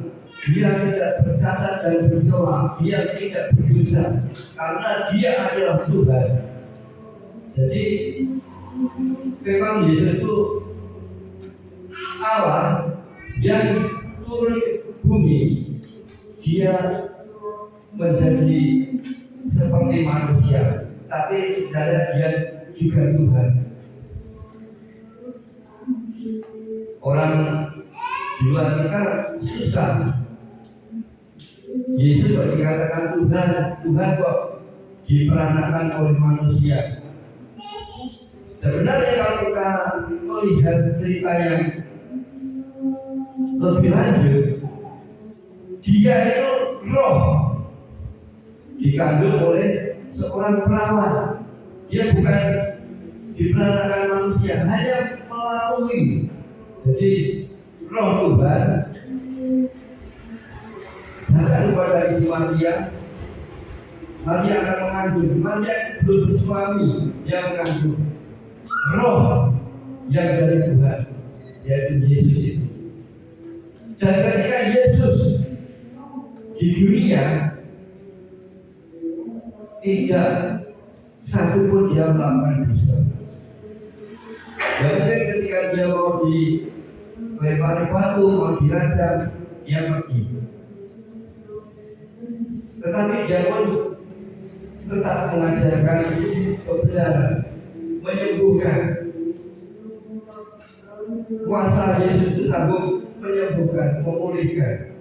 Dia tidak bercacat dan bercela, Dia tidak berdosa, karena Dia adalah Tuhan. Jadi memang Yesus itu Allah yang turun ke bumi. Dia menjadi seperti manusia, tapi sebenarnya Dia juga Tuhan. Orang di luar kita susah. Yesus kok dikatakan Tuhan, Tuhan kok diperanakan oleh manusia. Sebenarnya kalau kita melihat cerita yang lebih lanjut, Dia itu roh dikandung oleh seorang perawan. Dia bukan diperanakan manusia, hanya melalui. Jadi roh Tuhan datang kepada Ibu Maria. Maria akan mengandung. Maria belum bersuami, dia mengandung roh yang dari Tuhan, yaitu Yesus itu. Dan ketika Yesus di dunia, tidak satu pun dia melakukan dosa. Dan mungkin ketika dia mau dilempari batu, mau dirajam, dia pergi. tetapi dia pun tetap mengajarkan kebenaran, menyembuhkan. Kuasa Yesus itu sanggup menyembuhkan, memulihkan.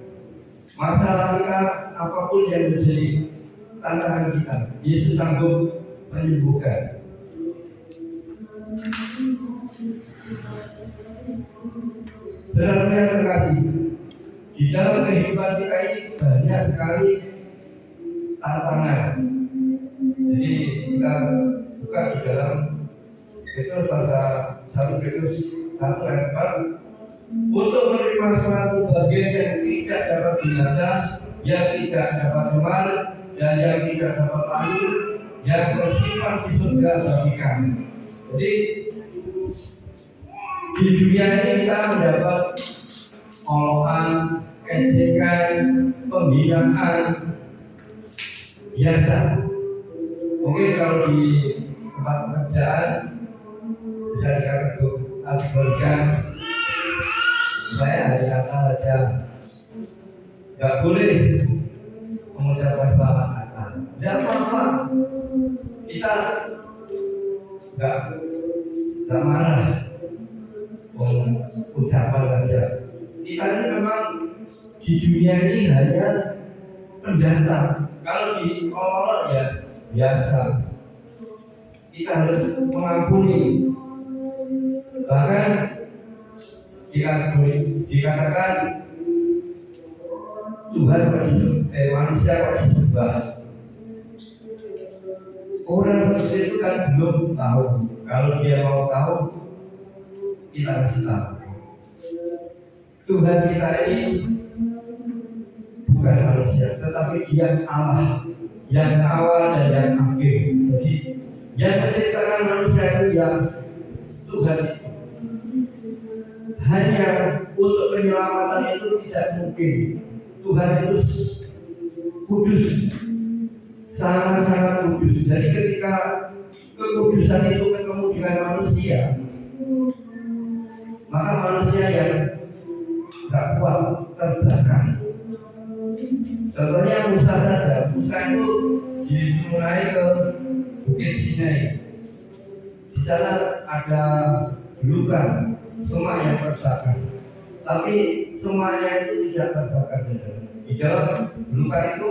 Masalah kita apapun yang menjadi tantangan kita, Yesus sanggup menyembuhkan. Saudara yang terkasih, di dalam kehidupan kita ini banyak sekali tantangan. Jadi kita buka di dalam Petrus pasal 1 Petrus 1 ayat 4, untuk menerima suatu bagian yang tidak dapat binasa, yang tidak dapat cemar, dan yang tidak dapat layu, yang tersimpan di surga bagi kami. Jadi di dunia ini kita mendapat olokan, ejekan, penghinaan biasa. Mungkin kalau di tempat pekerjaan bisa dikategorikan, saya hari Natal saja nggak boleh mengucapkan selamat Natal. Tidak apa-apa, kita nggak marah, ucapan saja. Kita ini memang di dunia ini hanya pendatang. Kalau di orang ya biasa, kita harus mengampuni. Bahkan dikatakan Tuhan manusia kok disembah. Orang seperti itu kan belum tahu. Kalau dia mau tahu, kita kasih tahu. Tuhan kita ini bukan manusia, tetapi Dia Allah yang awal dan yang akhir. Jadi yang menciptakan manusia itu yang Tuhan itu. Hanya untuk penyelamatan itu tidak mungkin. Tuhan itu kudus, sangat-sangat kudus. Jadi ketika kekudusan itu ketemu dengan manusia, maka manusia yang tak kuat terbakar. Contohnya Musa saja. Musa itu disuruh naik ke Bukit Sinai. Di sana ada belukar, semak yang terbakar. Tapi semuanya itu tidak terbakar. Di dalam belukar itu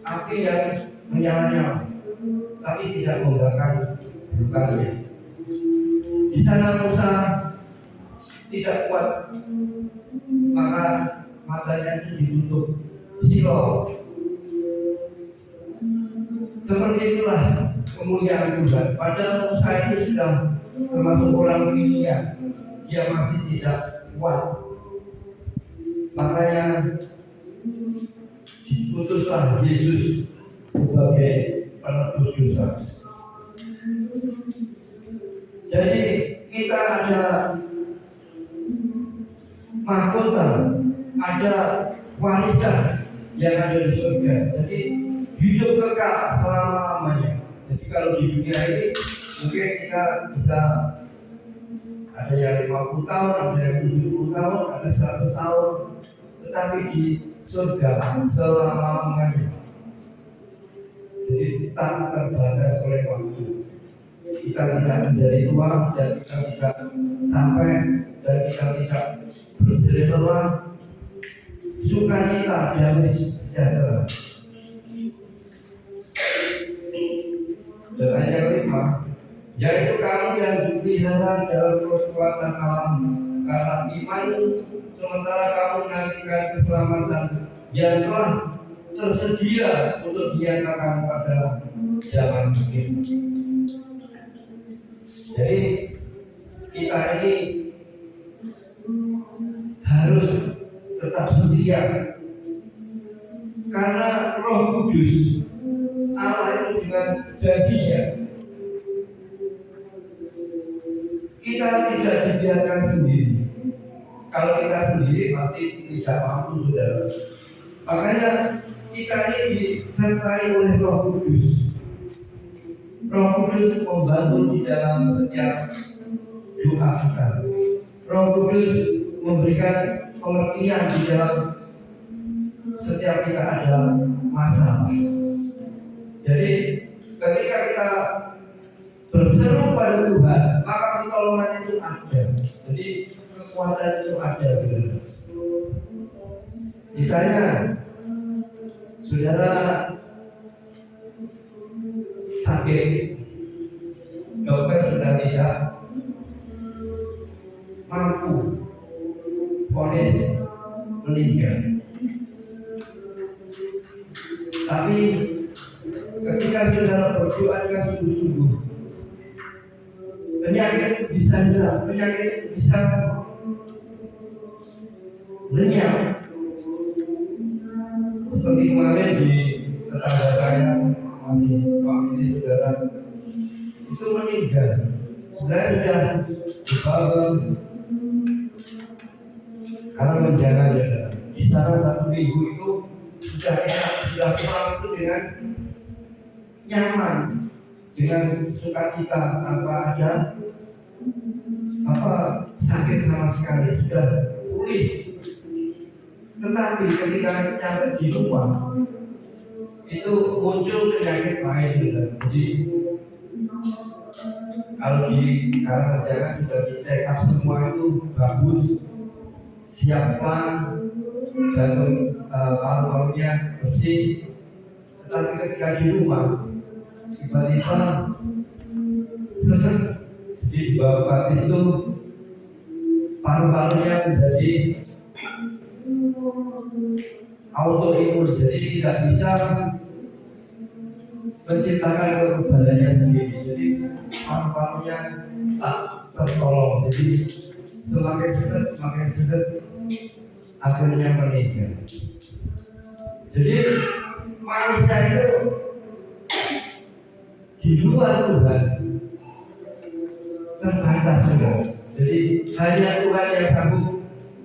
api yang menyala-nyala, tapi tidak membakar belukarnya. Di sana Musa tidak kuat, maka matanya itu ditutup Silo. Seperti itulah kemuliaan Tuhan. Padahal Musa itu sudah termasuk orang dunia, dia masih tidak kuat. Makanya diutuslah Yesus sebagai penebus dosa. Jadi kita ada mahkota, ada warisan yang ada di surga. Jadi hidup kekal selama-lamanya. Jadi kalau di dunia ini mungkin kita bisa ada yang 50 tahun, ada yang 70 tahun, ada 100 tahun. Tetapi di surga selama-lamanya. Jadi tak terbatas oleh waktu. Kita tidak menjadi tua dan kita tidak sampai dan kita tidak berjerit lelah. Sukacita damai sejahtera. Dan ayat kelima, yaitu kamu yang dipelihara dalam kekuatan alam karena iman, sementara kamu menantikan keselamatan yang telah tersedia untuk dinyatakan pada zaman akhir. Jadi kita ini harus tetap setia karena Roh Kudus Allah itu dengan janjinya kita tidak dibiarkan sendiri. Kalau kita sendiri pasti tidak mampu, saudara. Makanya kita ini disertai oleh Roh Kudus. Roh Kudus membantu di dalam setiap doa kita. Roh Kudus memberikan pengertian di dalam setiap kita ada masalah. Jadi ketika kita berseru pada Tuhan, maka pertolongan itu ada. Jadi kekuatan itu ada, benar. Misalnya, saudara sakit, dokter sudah tidak mampu vonis meninggal. Tapi ketika saudara berdoa dengan sungguh-sungguh, penyakit itu bisa hilang, penyakit itu bisa lenyap. Seperti kemarin di tetangga saya, masih ini saudara itu meninggal. Sebenarnya sudah dibawa karena menjaga di sana 1 minggu itu sudah enak, sudah pulang itu dengan nyaman, dengan sukacita, tanpa ada sakit sama sekali, sudah pulih. Tetapi ketika nyampe di rumah itu muncul penyakit lain. Jadi kalau di Karangjangan sudah dicek up semua itu bagus, siap plan, jantung paru-parunya bersih. Tetapi ketika di rumah tiba-tiba sesek, jadi di bawah batis itu paru-parunya menjadi autoimun, jadi tidak bisa menciptakan kekebalannya sendiri. Jadi paru-parunya tak tertolong, jadi semakin sesek akhirnya meninggal. Jadi manusia itu di luar Tuhan terbatas juga. Jadi hanya Tuhan yang sanggup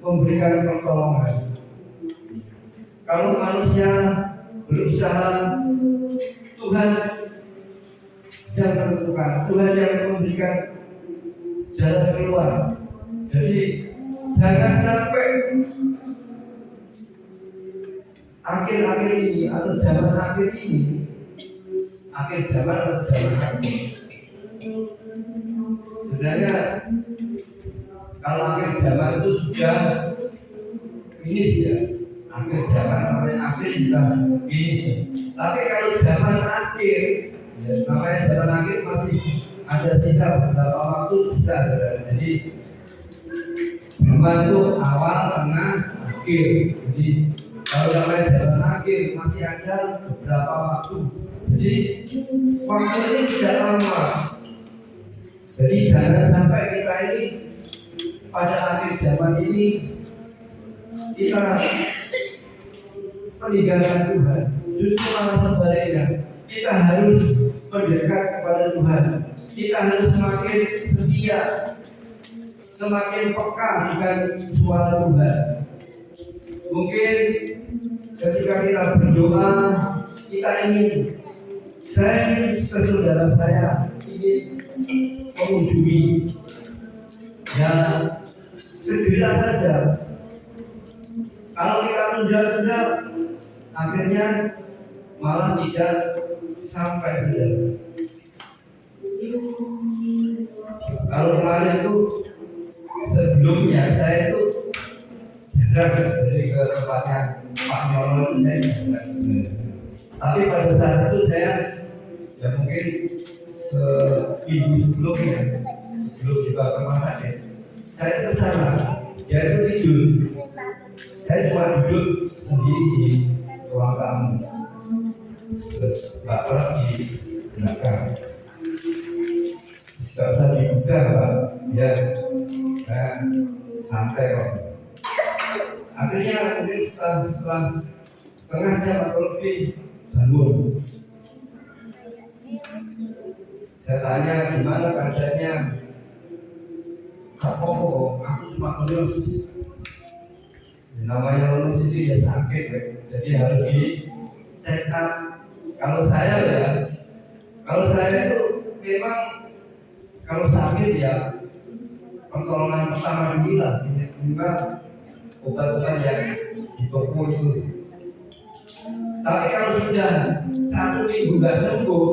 memberikan pertolongan. Kalau manusia berusaha, Tuhan yang menentukan, Tuhan yang memberikan jalan keluar. Jadi jangan sampai akhir-akhir ini atau zaman akhir ini, akhir zaman atau zaman akhir. Sebenarnya kalau akhir zaman itu sudah finish ya, akhir zaman sampai akhir sudah finish. Tapi kalau zaman akhir, ya, namanya zaman akhir masih ada sisa beberapa waktu bisa. Jadi zaman itu awal, tengah, akhir. Jadi kalau namanya zaman akhir masih ada beberapa waktu. Jadi waktu ini tidak lama. Jadi jangan sampai kita ini pada akhir zaman ini kita meninggalkan Tuhan. Justru malah sebaliknya, kita harus mendekat kepada Tuhan. Kita harus semakin setia, semakin peka dengan suara Tuhan. Mungkin ketika kita berdoa, kita ingin, saya ingin ke saudara saya ingin mengunjungi, ya segera saja. Kalau kita tunda-tunda, akhirnya malah tidak sampai saudara. Kalau kemarin itu sebelumnya saya itu segera dari ke tempatnya Pak Nyono, saya segera. Tapi pada saat itu saya ya mungkin seminggu sebelumnya, sebelum dibawa ke rumah sakit, saya ke sana, dia itu tidur. Saya cuma duduk sendiri di ruang tamu, terus bapak di belakang. Tidak usah dibuka Pak, ya saya santai kok. Akhirnya mungkin setelah setengah jam atau lebih bangun. Saya tanya gimana keadaannya. Aku cuma lemes. Namanya lemes itu ya sakit, jadi harus di check up. Kalau saya itu memang kalau sakit ya pertolongan pertama dulu lah, juga obat-obat yang di toko itu. Tapi kalau sudah 1 minggu nggak sembuh,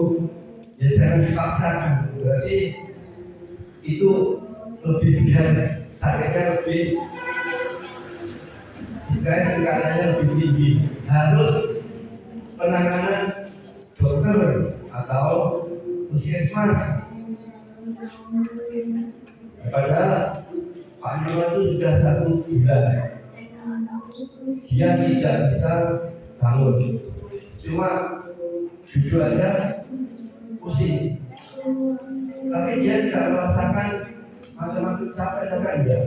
ya jangan dipaksakan. Berarti itu lebih berat, sakitnya lebih, tingkatannya lebih tinggi. Harus penanganan dokter atau puskesmas. Padahal Pak Nyono itu sudah 1 bulan, dia tidak bisa bangun, cuma duduk aja pusing. Tapi dia tidak merasakan macam-macam capek-capek aja.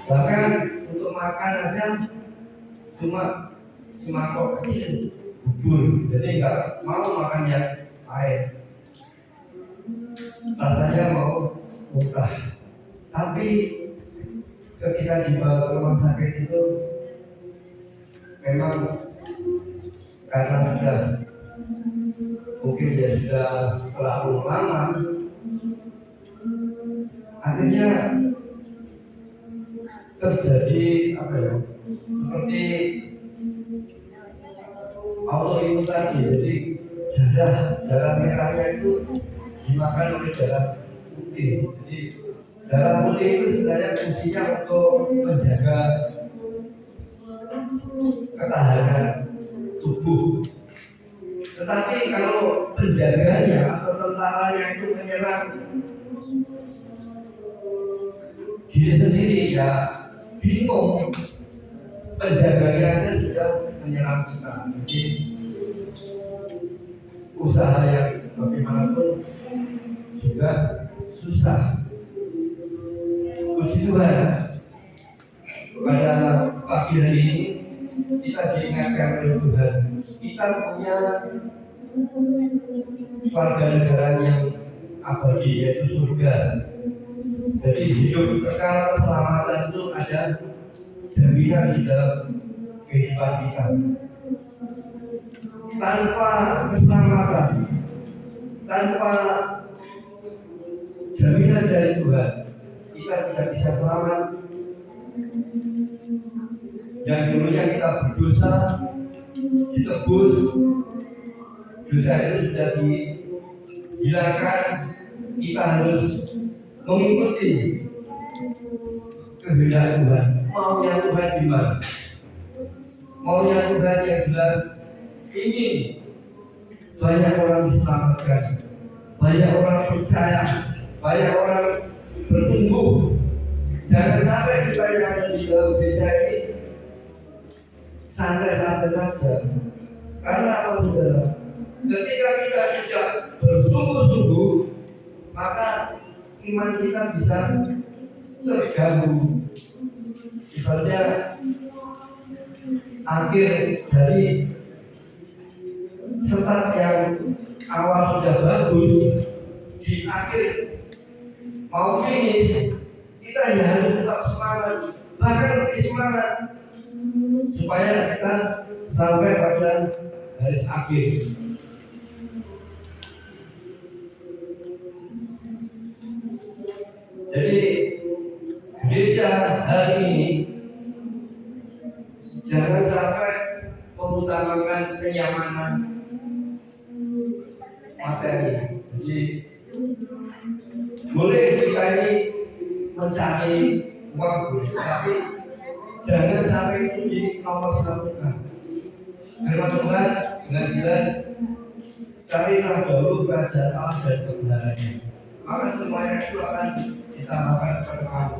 Bahkan untuk makan aja cuma semangkok kecil bubur, jadi nggak mau makan yang air, rasanya mau muntah. Tapi ketika dibawa ke rumah sakit itu memang karena sudah mungkin dia sudah terlalu lama, akhirnya terjadi seperti autoimun tadi. Jadi darah merahnya itu dimakan oleh darah putih. Jadi darah putih itu sebenarnya fungsinya untuk menjaga ketahanan tubuh. Tetapi kalau penjaganya atau tentaranya itu menyerang diri sendiri, ya bingung. Penjaganya aja sudah menyerang kita. Jadi usaha yang bagaimanapun juga susah. Puji Tuhan, pada pagi hari ini kita diingatkan oleh Tuhan, kita punya warga negara yang abadi, yaitu surga. Jadi hidup kekal keselamatan itu ada jaminan di dalam kehidupan kita. Tanpa keselamatan, tanpa jaminan dari Tuhan, kita tidak bisa selamat. Yang dulunya kita berdosa, ditebus, dosa itu sudah dihilangkan. Kita harus mengikuti kehendak Tuhan. Maunya Tuhan di mana? Maunya Tuhan yang jelas ingin banyak orang diselamatkan, banyak orang percaya, banyak orang bertumbuh. Jangan sampai kita yang ada di dalam gereja ini santai-santai saja. Karena apa, saudara? Ketika kita tidak bersungguh-sungguh, maka iman kita bisa terganggu. Ibaratnya akhir dari start yang awal sudah bagus, di akhir mau finish kita ya harus tetap semangat, bahkan lebih semangat supaya kita sampai pada garis akhir. Jadi gereja hari ini jangan sampai mengutamakan kenyamanan materi. Jadi boleh kita ini mencari uang boleh, tapi jangan sampai itu di nomor satukan. Firman Tuhan dengan jelas, carilah dahulu kerajaan Allah dan kebenarannya, maka semuanya itu akan ditambahkan kepada kamu.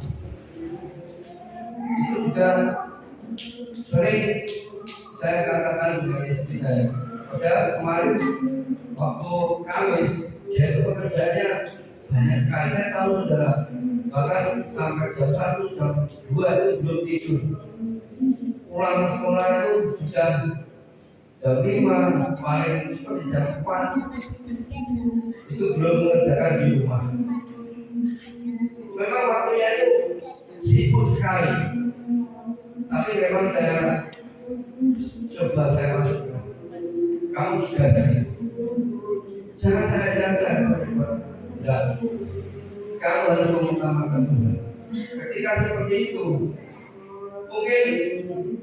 Itu juga sering saya katakan dengan istri saya. Padahal kemarin waktu Kamis, dia itu pekerjaannya banyak sekali. Saya tahu, saudara, bahkan sampai jam 1, jam 2 itu belum tidur. Pulang sekolah itu sudah jam 5, paling seperti jam 4 itu belum mengerjakan di rumah. Memang waktunya itu sibuk sekali. Tapi memang saya coba saya masukkan, kamu gas, jangan saya dan kamu harus mengutamakan Tuhan. Ketika seperti itu, mungkin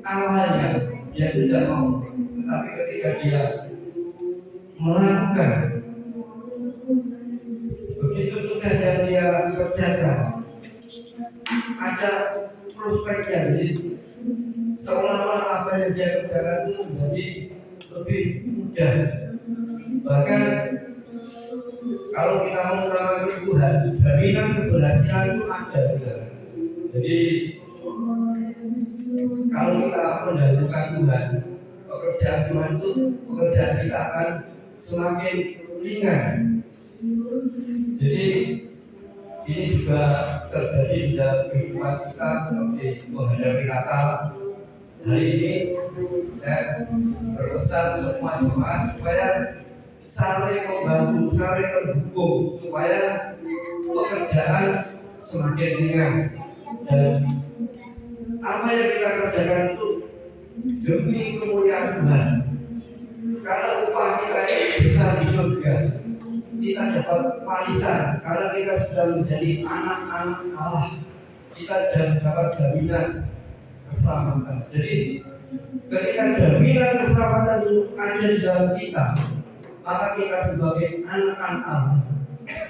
awalnya dia tidak mau, tapi ketika dia melakukan begitu tugas yang dia kerjakan, ada prospeknya. Jadi seolah-olah apa yang dia kerjakan itu menjadi lebih mudah. Bahkan kalau kita mengutamakan Tuhan, jaminan keberhasilan itu ada juga. Jadi kalau kita mendahulukan Tuhan, pekerjaan Tuhan itu pekerjaan kita akan semakin ringan. Jadi ini juga terjadi di dalam kehidupan kita seperti menghadapi Natal. Hari ini saya berpesan semua jemaat supaya saling membantu, saling mendukung supaya pekerjaan semakin ringan, dan apa yang kita kerjakan itu demi kemuliaan Tuhan. Karena upah kita ini besar di surga, kita dapat warisan karena kita sudah menjadi anak-anak Allah. Kita dapat jaminan keselamatan. Jadi ketika jaminan keselamatan itu ada di dalam kita, maka kita sebagai anak-anak Allah,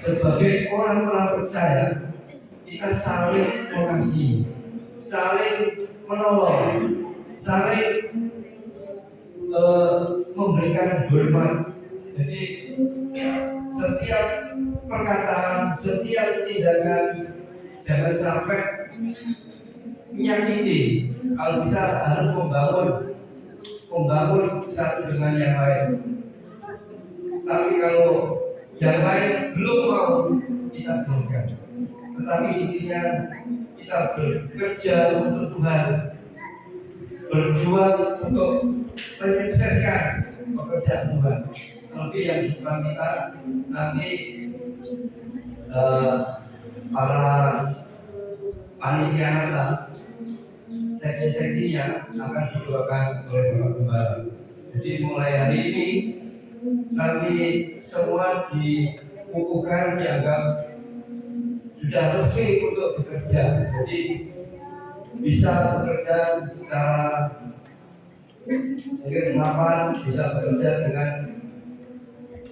sebagai orang-orang percaya, kita saling mengasihi, saling menolong, saling memberikan hormat. Jadi setiap perkataan, setiap tindakan jangan sampai menyakiti. Kalau bisa harus membangun satu dengan yang lain. Tapi kalau yang lain belum mau, kita berikan. Tetapi intinya kita bekerja untuk Tuhan, berjuang untuk menyukseskan pekerjaan Tuhan. Nanti yang di depan kita nanti para panitia Natal, seksi-seksinya akan didoakan oleh Bapak Gembala. Jadi mulai hari ini nanti semua dikukuhkan, dianggap sudah resmi untuk bekerja. Jadi bisa bekerja secara mungkin mapan, bisa bekerja dengan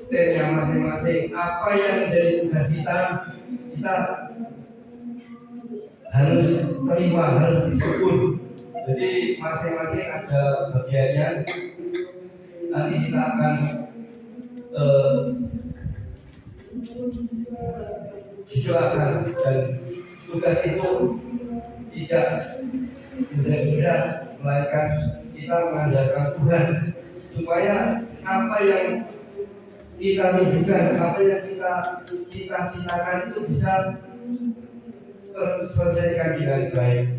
tim yang masing-masing. Apa yang menjadi tugas kita harus terima, harus bersyukur. Jadi masing-masing ada bagiannya. Nanti kita akan didoakan, dan tugas itu tidak menjadi berat, melainkan kita mengandalkan Tuhan supaya apa yang kita mimpikan, apa yang kita cita-citakan itu bisa terselesaikan dengan baik.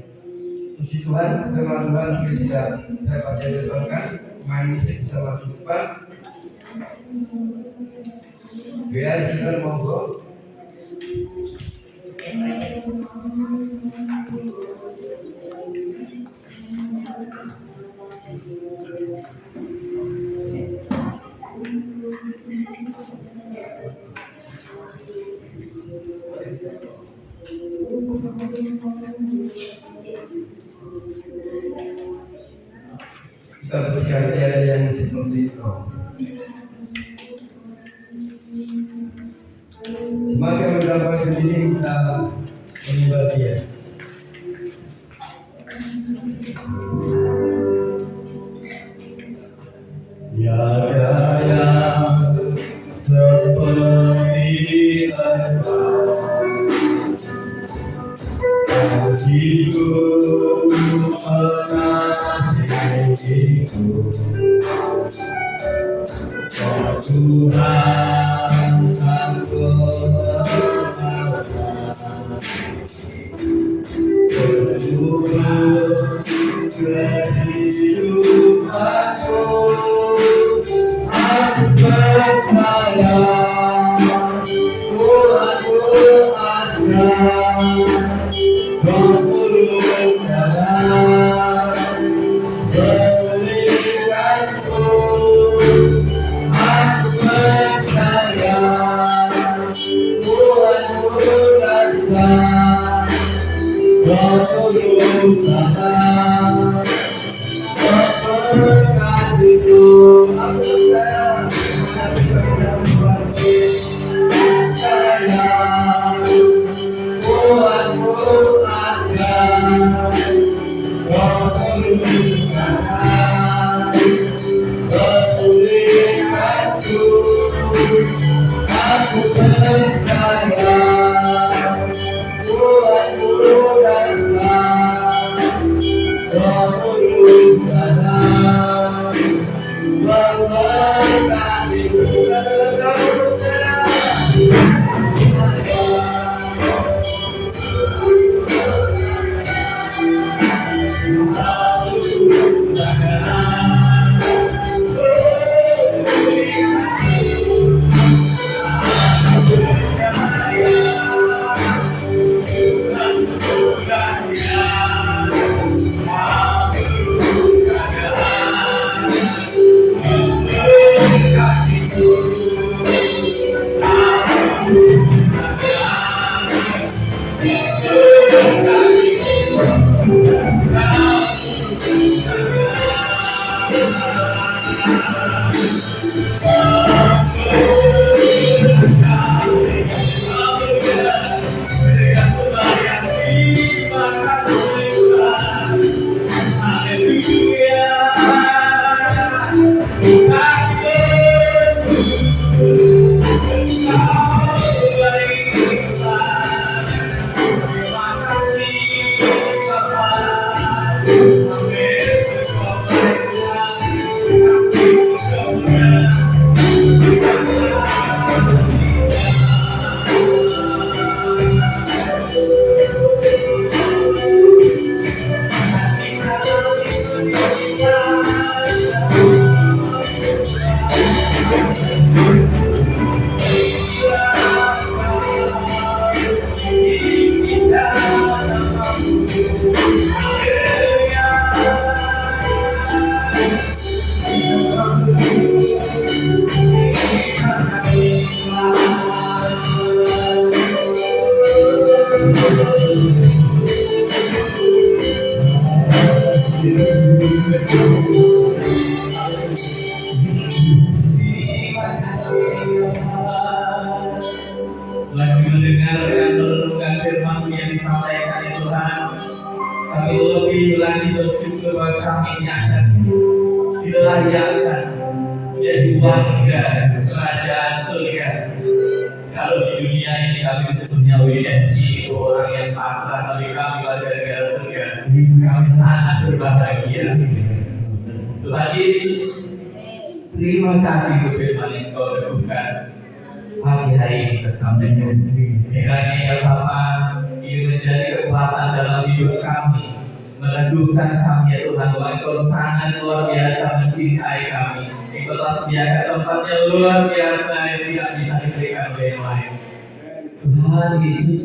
Puji Tuhan, firman Tuhan tidak saya bacakan, main musik bisa masuk depan. Biar silakan monggo. Kita berkata yang seperti itu. Semakin mendapatkan ini kita menyembah Dia. Tiada yang seperti Engkau, hidup mengasihiku, Tuhan Sang Pengawas, seluruh kehidupanku, aku percaya Tuhanku ada, berpuluh jalan berikanku. Aku percaya Tuhanku datang, berpuluh jalan memberkatiku. Selain mendengar dan merenungkan firman yang disampaikan Tuhan, kami lebih lagi bersyukur bahwa kami akan dilayakkan menjadi warga kerajaan surga. Kalau di dunia ini kami disebutnya WNG, orang yang pasrah, tapi kami warga negara surga. Kami sangat berbahagia. Tuhan Yesus, terima kasih untuk firman yang Kau lakukan pagi hari ini bersama-sama. Kiranya ya Bapa, ini menjadi kekuatan dalam hidup kami, meneguhkan kami ya Tuhan, bahwa Engkau sangat luar biasa mencintai kami. Engkau telah sediakan tempat yang luar biasa yang tidak bisa diberikan oleh yang lain. Tuhan Yesus,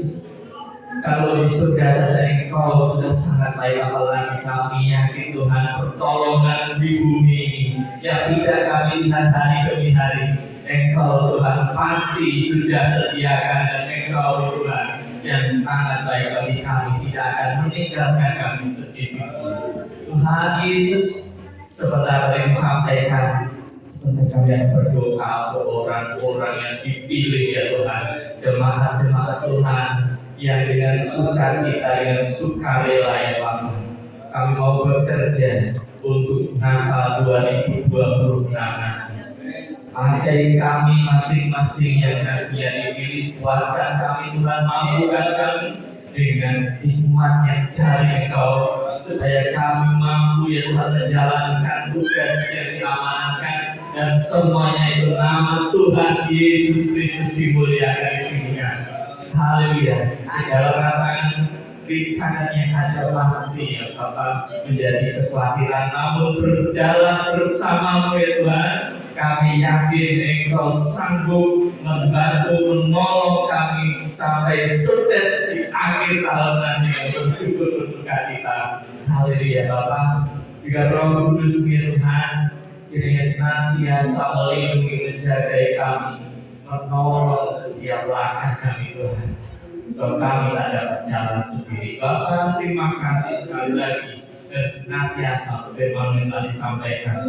kalau di surga saja Engkau sudah sangat baik, apalagi kami yakin Tuhan pertolongan di bumi ini yang tidak kami lihat hari demi hari. Engkau Tuhan pasti sudah sediakan, dan Engkau Tuhan yang sangat baik bagi kami, tidak akan meninggalkan kami sedikit. Tuhan Yesus, sebentar yang disampaikan, sebentar kami akan berdoa untuk orang-orang yang dipilih ya Tuhan, jemaat-jemaat Tuhan yang dengan sukacita, dengan sukarela ya Bapak, kami mau bekerja untuk Natal 2026. Akhirnya kami masing-masing yang nantinya dipilih, kuatkan kami Tuhan, mampukan kami dengan hikmat yang dari Engkau, supaya kami mampu ya Tuhan menjalankan tugas yang diamanatkan, dan semuanya itu nama Tuhan Yesus Kristus dimuliakan di dunia. Haleluya. Segala tantangan rintangan yang ada pasti ya Bapak menjadi kekhawatiran, namun berjalan bersamamu ya Tuhan, kami yakin Engkau sanggup membantu, menolong kami sampai sukses di akhir tahun nanti yang bersyukur bersukacita. Haleluya Bapak. Juga Roh Kudus ya Tuhan, kiranya senantiasa melindungi, menjaga kami, menolong setiap langkah kami Tuhan. So kami tak dapat jalan sendiri. Bapak, terima kasih sekali lagi, dan senantiasa firman yang tadi disampaikan,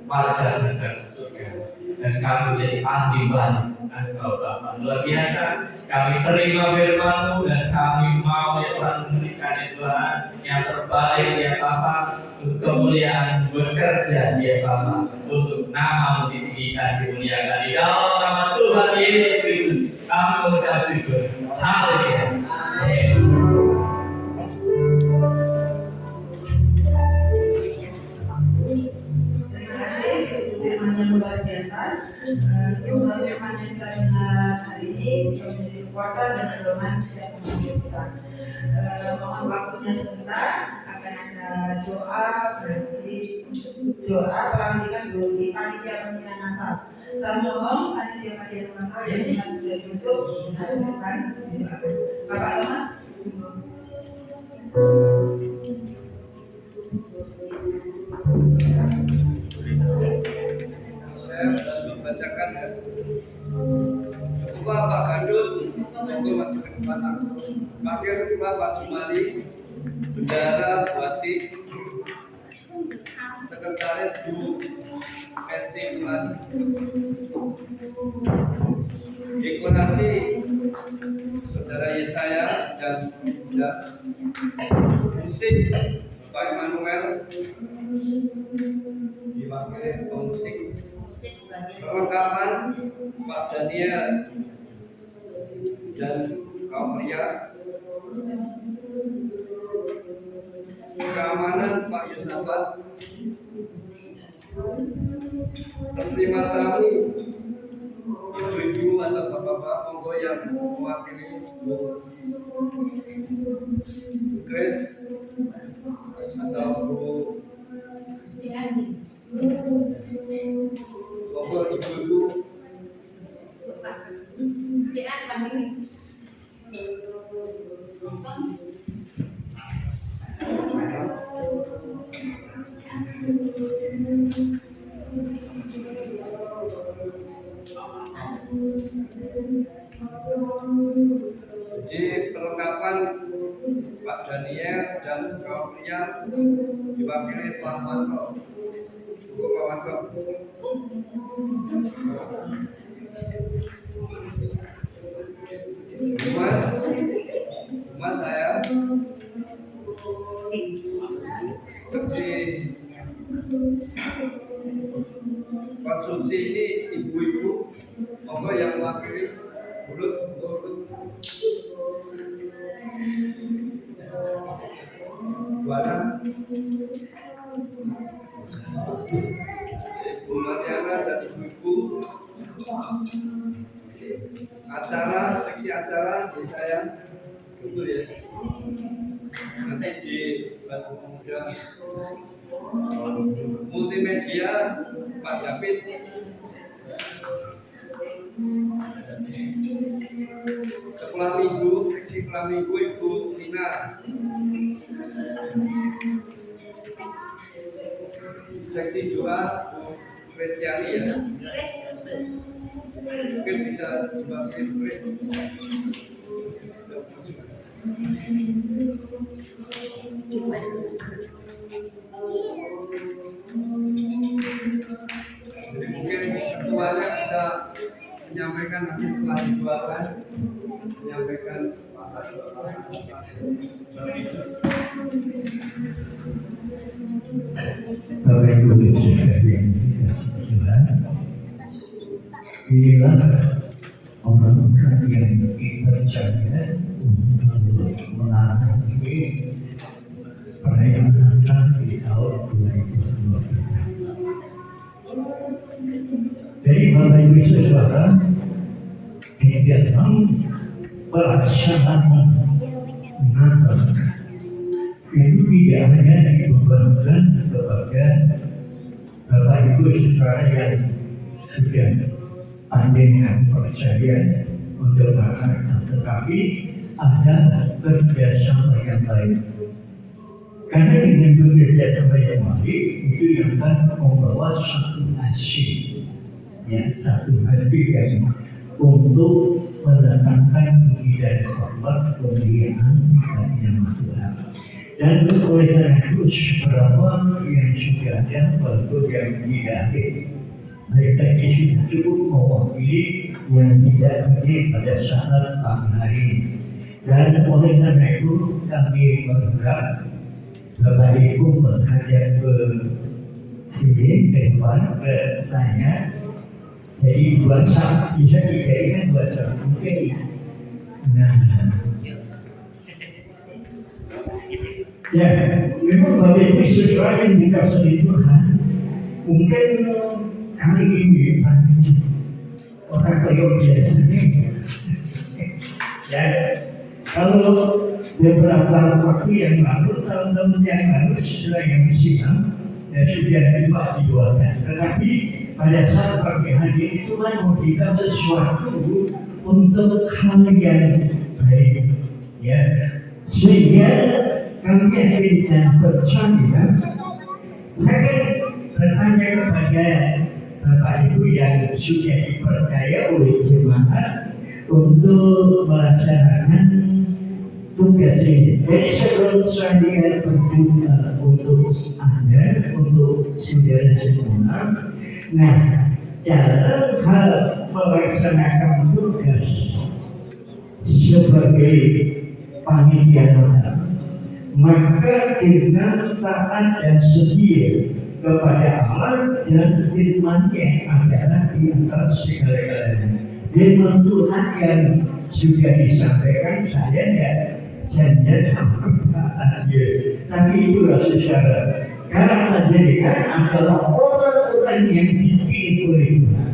warga negara surga, dan kami menjadi ahli waris Engkau Bapa. Luar biasa, kami terima firman-Mu, dan kami mau ya Tuhan memberikan ya Tuhan yang terbaik ya Bapa, untuk kemuliaan bekerja ya Bapa, untuk nama-Mu ditinggikan, dimuliakan di dalam nama Tuhan Yesus Kristus. Kami mengucap syukur. Haleluya. Amin. Yang luar biasa, semoga firman yang kita dengar hari ini bisa menjadi kekuatan dan dorongan setiap hidup kita. Mohon waktunya sebentar, akan ada doa, berarti doa pelantikan bagi panitia pembinaan Natal. Saya mohon panitia pembinaan Natal yang dengan sudah duduk, ajukan didoakan. Bapak Thomas, Saya membacakan silakan ya. Ketua Pak Gandul, monggo maju ke depan langsung. Wakil Ketua Pak Jumali, Bendara Buati, Sekretaris Bu SD Bulan, Dekorasi Saudara Yesaya dan Bunda, musik Pak Emmanuel, diwakili pemusik, perlengkapan Pak Daniel dan kaum pria, keamanan Pak Yosafat, penerima tamu ibu-ibu atau bapak-bapak monggo yang mewakili Bu Grace atau Bu monggo ibu-ibu. Jadi perlengkapan Pak Daniel dan kaum pria diwakili Pak Wanto. Bu Wanto. Mas saya seksi konsumsi ini ibu-ibu monggo yang mewakili bulut. Buana Bu Mariana dan ibu-ibu acara, seksi acara di saya betul ya, nanti di Bantu Pemuda multimedia Pak David, sekolah minggu, seksi sekolah minggu Ibu Nina, seksi doa Bu Kristiani ya, mungkin bisa dibantu Chris. Jadi mungkin ketuanya bisa menyampaikan nanti setelah dibuatkan, menyampaikan Bapak Ibu Saudara yang dikasihi Tuhan, inilah orang-orang yang dipercaya untuk menangani perayaan Natal di tahun 2020. Jadi Bapak Ibu Saudara, kegiatan pelaksanaan Natal itu tidak hanya dibebankan kepada Bapak Ibu Saudara yang sudah pandai dan percaya untuk melakukan, tetapi ada kerjasama yang lain. Karena dengan bekerjasama yang baik itu yang akan membawa satu hasil, ya, satu hati yang untuk mendatangkan puji dan hormat kemuliaan bagi nama Tuhan. Dan oleh karena itu seberapa yang sudah ada waktu yang tidak ada, mereka itu cukup mewakili yang tidak hadir pada saat pagi hari. Dan oleh karena itu kami berharap Bapak Ibu menghadap ke sini ke depan ke saya. Jadi WhatsApp bisa dijadikan WhatsApp mungkin. Nah, ya, memang Bapak Ibu Saudara yang dikasihi Tuhan, mungkin kali ini orang kaya biasanya. Ya, kalau beberapa waktu yang lalu, tahun-tahun yang lalu setelah yang siang, ya sudah dibuatkan. Tetapi pada saat pagi hari itu kan memberikan sesuatu untuk hal yang baik, ya, sehingga kami yakin dan percaya. Saya bertanya kepada Bapak Ibu yang sudah dipercaya oleh jemaat untuk melaksanakan tugas ini. Jadi sebelum saya berdoa untuk Anda, untuk saudara semua, nah dalam hal melaksanakan tugas sebagai panitia, maka dengan taat dan setia kepada Allah dan firman-Nya adalah di antara segala-galanya. Firman Tuhan yang sudah disampaikan saya tidak janjian sama ya. Tapi itulah secara karena menjadikan adalah orang-orang yang dipilih oleh Tuhan.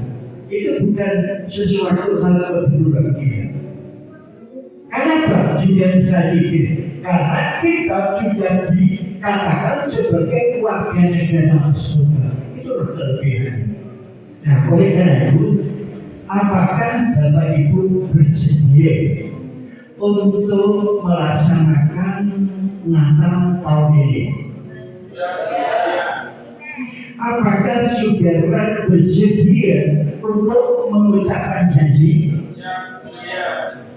Itu bukan sesuatu hal kebetulan dia. Kenapa sudah bisa dipilih? Karena kita sudah dikatakan sebagai warga negara surga. Itulah kelebihan. Nah, oleh karena itu, apakah Bapak Ibu bersedia untuk melaksanakan Natal tahun ini? Apakah saudara bersedia untuk mengucapkan janji?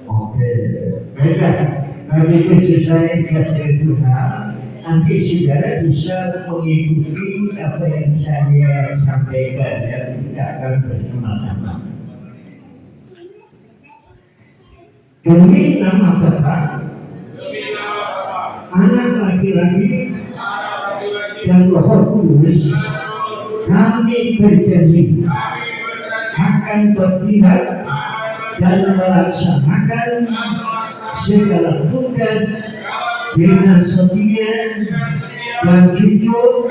Oke, baiklah. Bagi khusus saya dikasih Tuhan, nanti saudara bisa mengikuti apa yang saya sampaikan dan kita akan bersama-sama. Demi nama Bapa, Anak laki-laki dan Roh Kudus, kami berjanji akan bertindak dan melaksanakan segala tugas dengan setia dan jujur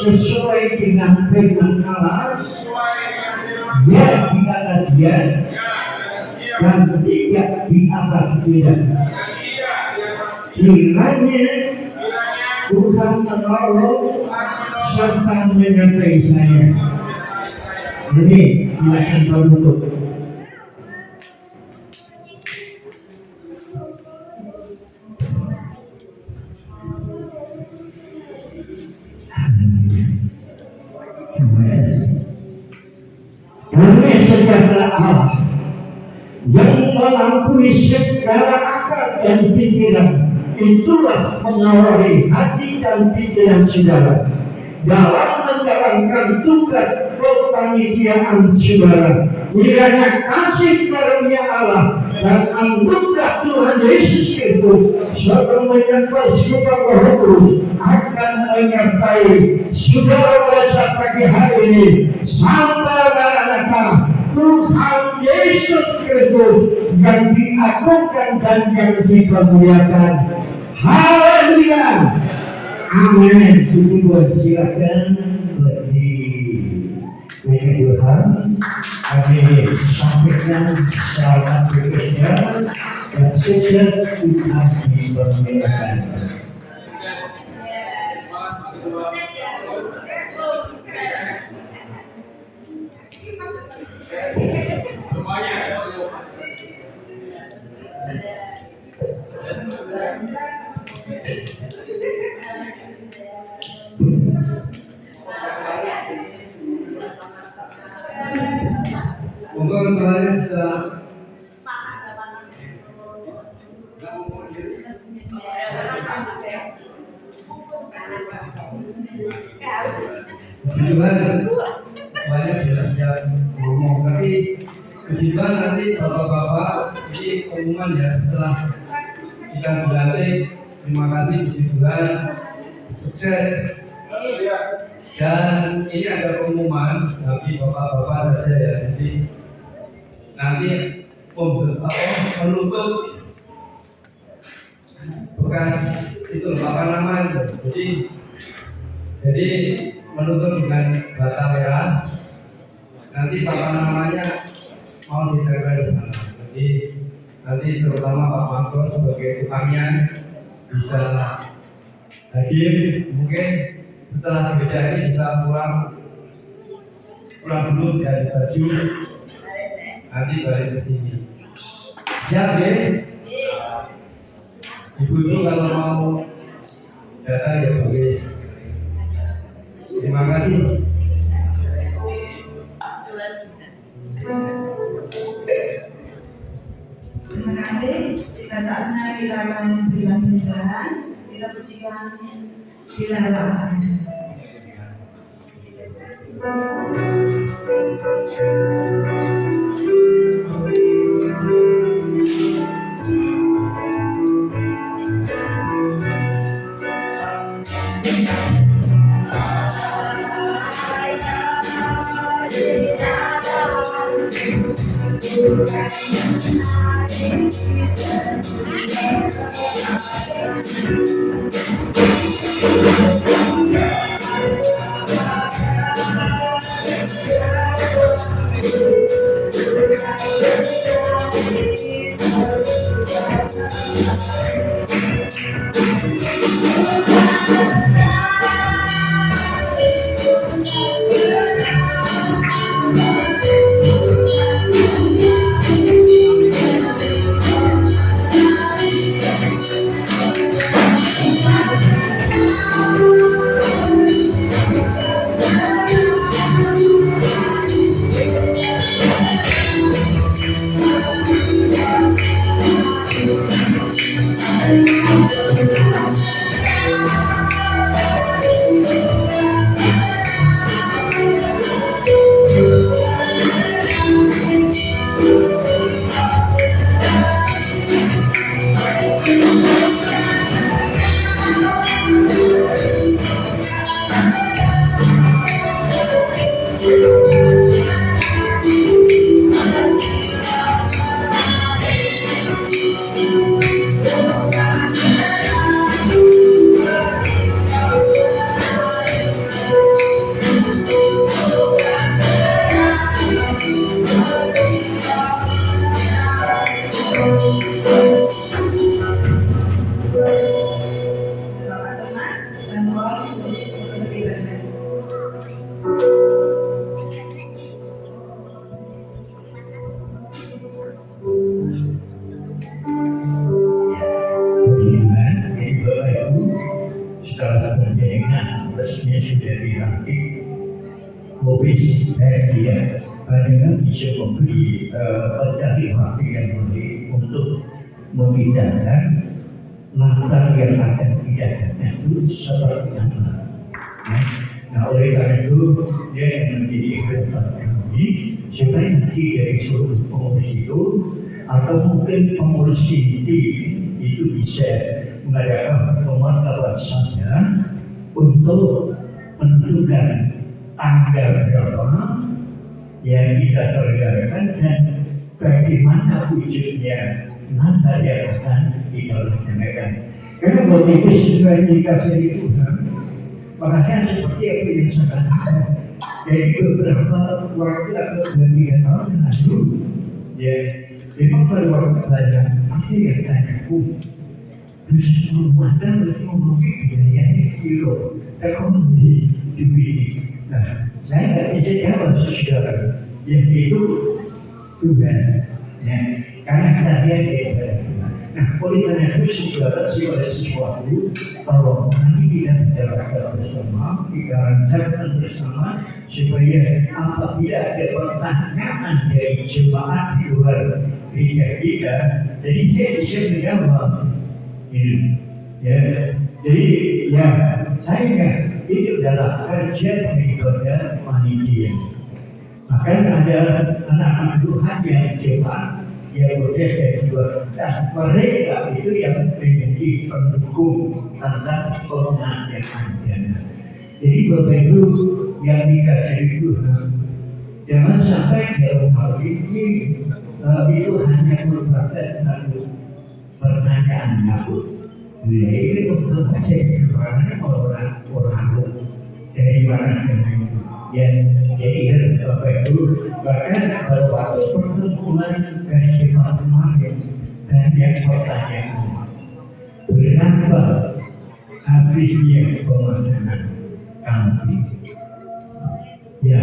sesuai dengan firman Allah yang di atas dia dan tidak di atas dia. Kiranya Tuhan menolong serta menyertai saya. Jadi silakan menutup. Damai sejahtera Allah yang melampaui segala akal dan pikiran, itulah mengawali hati dan pikiran saudara dalam menjalankan tugas kepanitiaan saudara. Kiranya kasih karunia Allah dan anugerah Tuhan Yesus Kristus serta persekutuan Roh Kudus akan menyertai saudara pada pagi hari ini sampai Maranatha. Tuhan Yesus Kristus yang diagungkan dan yang dipermuliakan. Haleluya. Amin. Tuhan silakan bagi Tuhan. Kami sampaikan selamat bekerja dan sukses Tuhan dipermuliakan. Untuk saya bisa puji Tuhan, banyak sudah siap ngomong, tapi puji Tuhan nanti bapak-bapak ini pengumuman ya setelah kita dilantik. Terima kasih puji Tuhan, sukses. Dan ini ada pengumuman bagi bapak-bapak saja ya, jadi nanti menutup bekas itu apa namanya, jadi menutup dengan bata merah. Nanti apa namanya mau ditempel di sana. Jadi nanti terutama Pak Manto sebagai tukangnya bisa hadir, mungkin setelah gereja ini bisa pulang dulu dari baju, nanti balik ke sini. Siap ya? Ibu-ibu kalau mau datang ya boleh. Terima kasih. Pada saatnya kita akan memberikan penyerahan, kita pujikan dilarang. Bapak Thomas dan Paul untuk beribadah. Bagaimana jadi Bapak Ibu setelah berjaringan resminya sudah dilantik, habis tidak bagaimana bisa memberi pencari waktu yang lebih untuk membedakan Natal yang akan tidak datang itu seperti apa. Nah, oleh karena itu dia yang menjadi kehidupan kami supaya nanti dari seluruh pengurus itu atau mungkin pengurus inti itu bisa mengadakan pertemuan kawasannya untuk menentukan tanggal berapa yang kita selenggarakan dan bagaimana wujudnya Natal yang akan kita laksanakan. Karena waktu itu sebenarnya dikasih Tuhan, makanya seperti apa yang saya katakan. Jadi beberapa waktu atau 2-3 tahun yang lalu, ya memang pada waktu banyak ada yang tanya, terus muatan harus ngomongin biayanya kilo, kalau di duit. Nah, saya nggak bisa jawab saudara, yang itu Tuhan, ya, karena kalian daripada Tuhan. Nah, oleh karena itu saudara segala sesuatu, kalau nanti kita bicarakan bersama, kita rancangkan bersama, supaya apabila ada pertanyaan dari jemaat di luar gereja kita, jadi saya bisa menjawab. Ya, jadi ya saya itu adalah kerja daripada panitia. Bahkan ada anak-anak Tuhan yang jemaat yang berbeda dari dua, dan mereka itu yang menjadi pendukung tentang penganiayaan dana. Jadi Bapak Ibu yang dikasihi Tuhan, jangan sampai dalam hal ini itu hanya merupakan satu pertanyaan nyabut. Ya itu untuk baca keterangan orang dari mana yang jadi Bapak Ibu, bahkan pada waktu pertemuan dari jemaat kemarin banyak pertanyaan, kenapa habisnya pemasangan kambing? Ya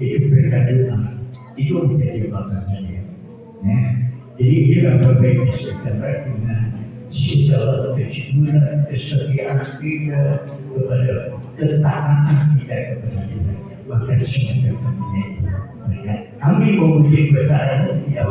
itu berkata itu menjadi pertanyaannya. Ya. Jadi dia Bapak Ibu secara dengan segala kejujuran, kesetiaan kita kepada ketaatan kita kepada Tuhan, maka semuanya kami memuji besar ya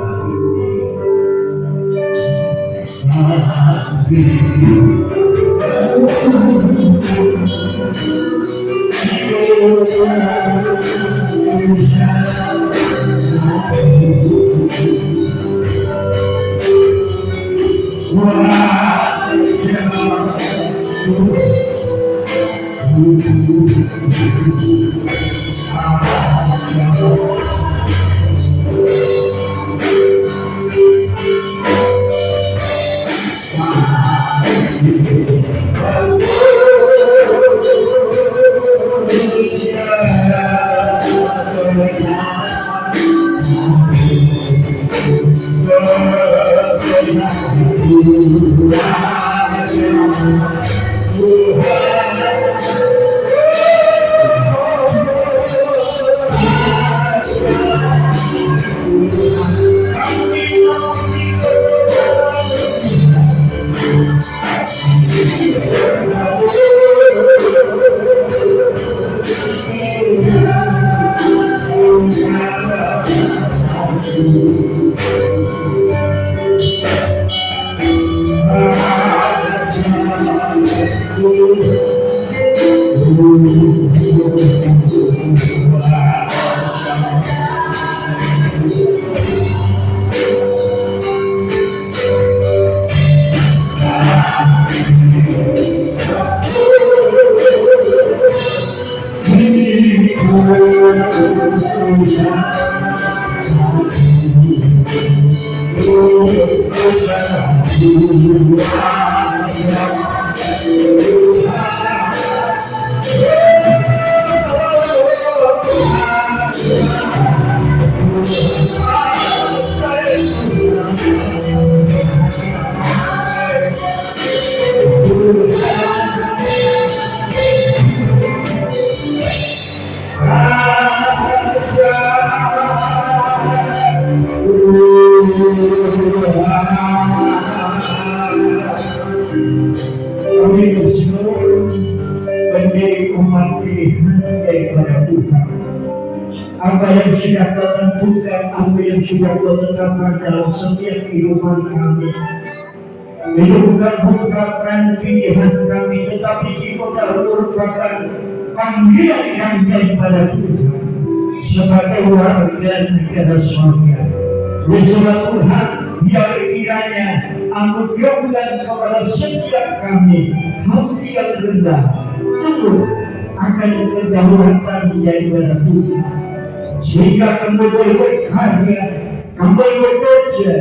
Apa yang sudah kau tentukan, apa yang sudah kau tetapkan dalam setiap kehidupan kami. Itu bukan pilihan kami, tetapi itu merupakan panggilan yang daripada Tuhan sebagai warga negara surga. Oleh Tuhan, biar kiranya anugerahkan kepada setiap kami hati yang rendah, tunduk akan kedaulatan daripada Tuhan, sehingga kami boleh berkarya, kami boleh bekerja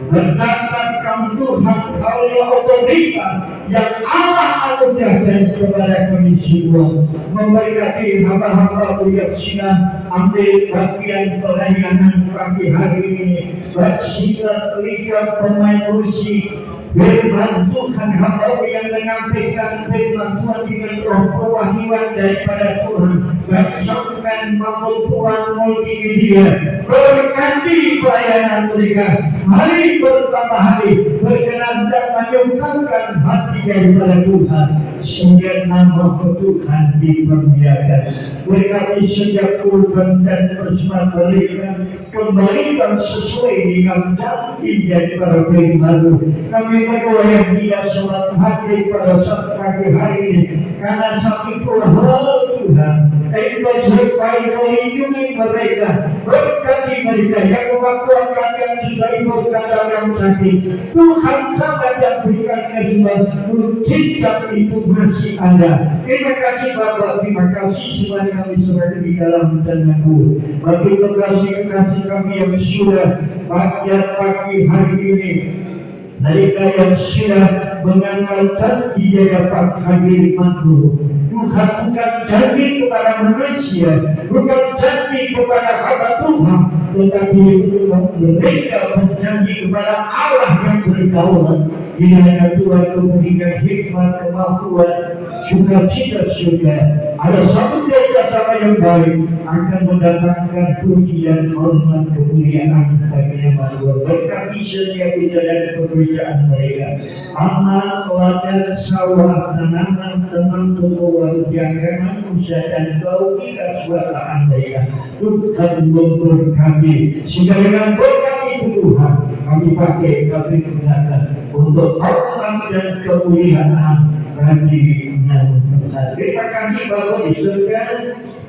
berdasarkan Tuhan karya otoritas yang Allah anugerahkan kepada kami semua. Memberkati hamba-hamba yang sedang ambil bagian pelayanan pagi hari ini, bersikap lihat pemain musik, firman Tuhan, hamba yang menyampaikan firman Tuhan dengan roh pewahyuan daripada Tuhan, bersambungkan mampu Tuhan multimedia, berkati pelayanan mereka hari bertambah hari, berkenan dan menyukakan hati daripada Tuhan, sehingga nama Tuhan dipermuliakan. Berkati setiap kurban dan persembahan mereka, kembalikan sesuai dengan janji daripada firman. Kami berdoa yang tidak sholat hati pada saat pagi hari ini, karena satu Tuhan, Engkau sertai melindungi mereka, berkati mereka yang mengakukan yang sudah berkata yang tadi. Tuhan sahabat yang berikannya semua, mujizat itu masih ada. Terima kasih Bapak, terima kasih semuanya kami serahkan di dalam tangan-Mu. Bagi kekasih kami yang sudah pada pagi hari ini, mereka yang sudah mengambil janji di hadapan hadirat-Mu. Tuhan bukan janji kepada manusia, bukan janji kepada hamba Tuhan, tetapi mereka berjanji kepada Allah yang berdaulat. Kiranya Tuhan memberikan hikmat, kemampuan, sukacita surga. Ada satu kerjasama yang baik akan mendatangkan puji dan hormat kemuliaan bagi nama Tuhan. Berkati setiap kita dan pekerjaan mereka. Anak, ladang, sawah, tanaman, teman, toko, warung dagangan, usaha dan kau tidak suaraan mereka. Tuhan memberkati. Sehingga dengan berkat itu Tuhan, kami pakai, kami gunakan untuk hormat dan kemuliaan bagi nama Tuhan. Terima kasih Bapak di surga,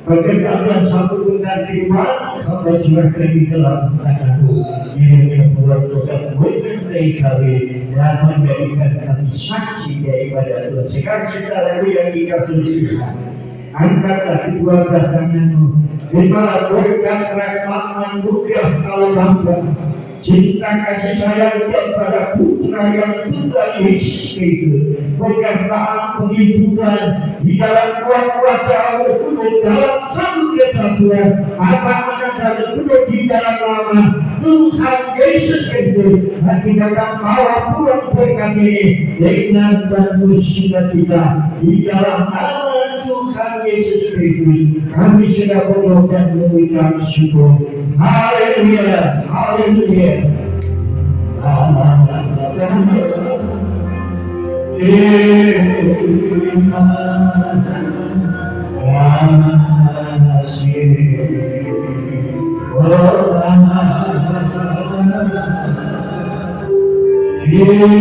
berkat dan sambungan firman sampai curahkan di dalam tanganmu. Yang Tuhan tetap memberkati kami dan menjadikan kami saksi daripada Tuhan. Sekarang kita lagu yang dikasih Tuhan. Angkatlah kedua belah tanganmu. Terimalah berkat rahmat anugerah Allah Bapa, cinta kasih sayang kepada putra yang tunggal Yesus Kristus, penyertaan penghiburan di dalam kuasa Allah Kudus dalam satu kesatuan apa akan kami duduk di dalam nama Tuhan Yesus Kristus, dan kita akan bawa pulang berkat ini dengan dan sukacita di dalam nama Tuhan Yesus Kristus. Kami sudah berdoa dan mengucap syukur. Haleluya, haleluya. Terima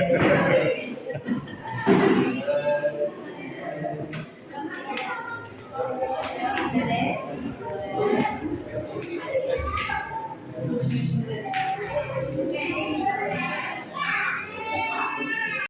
kasih.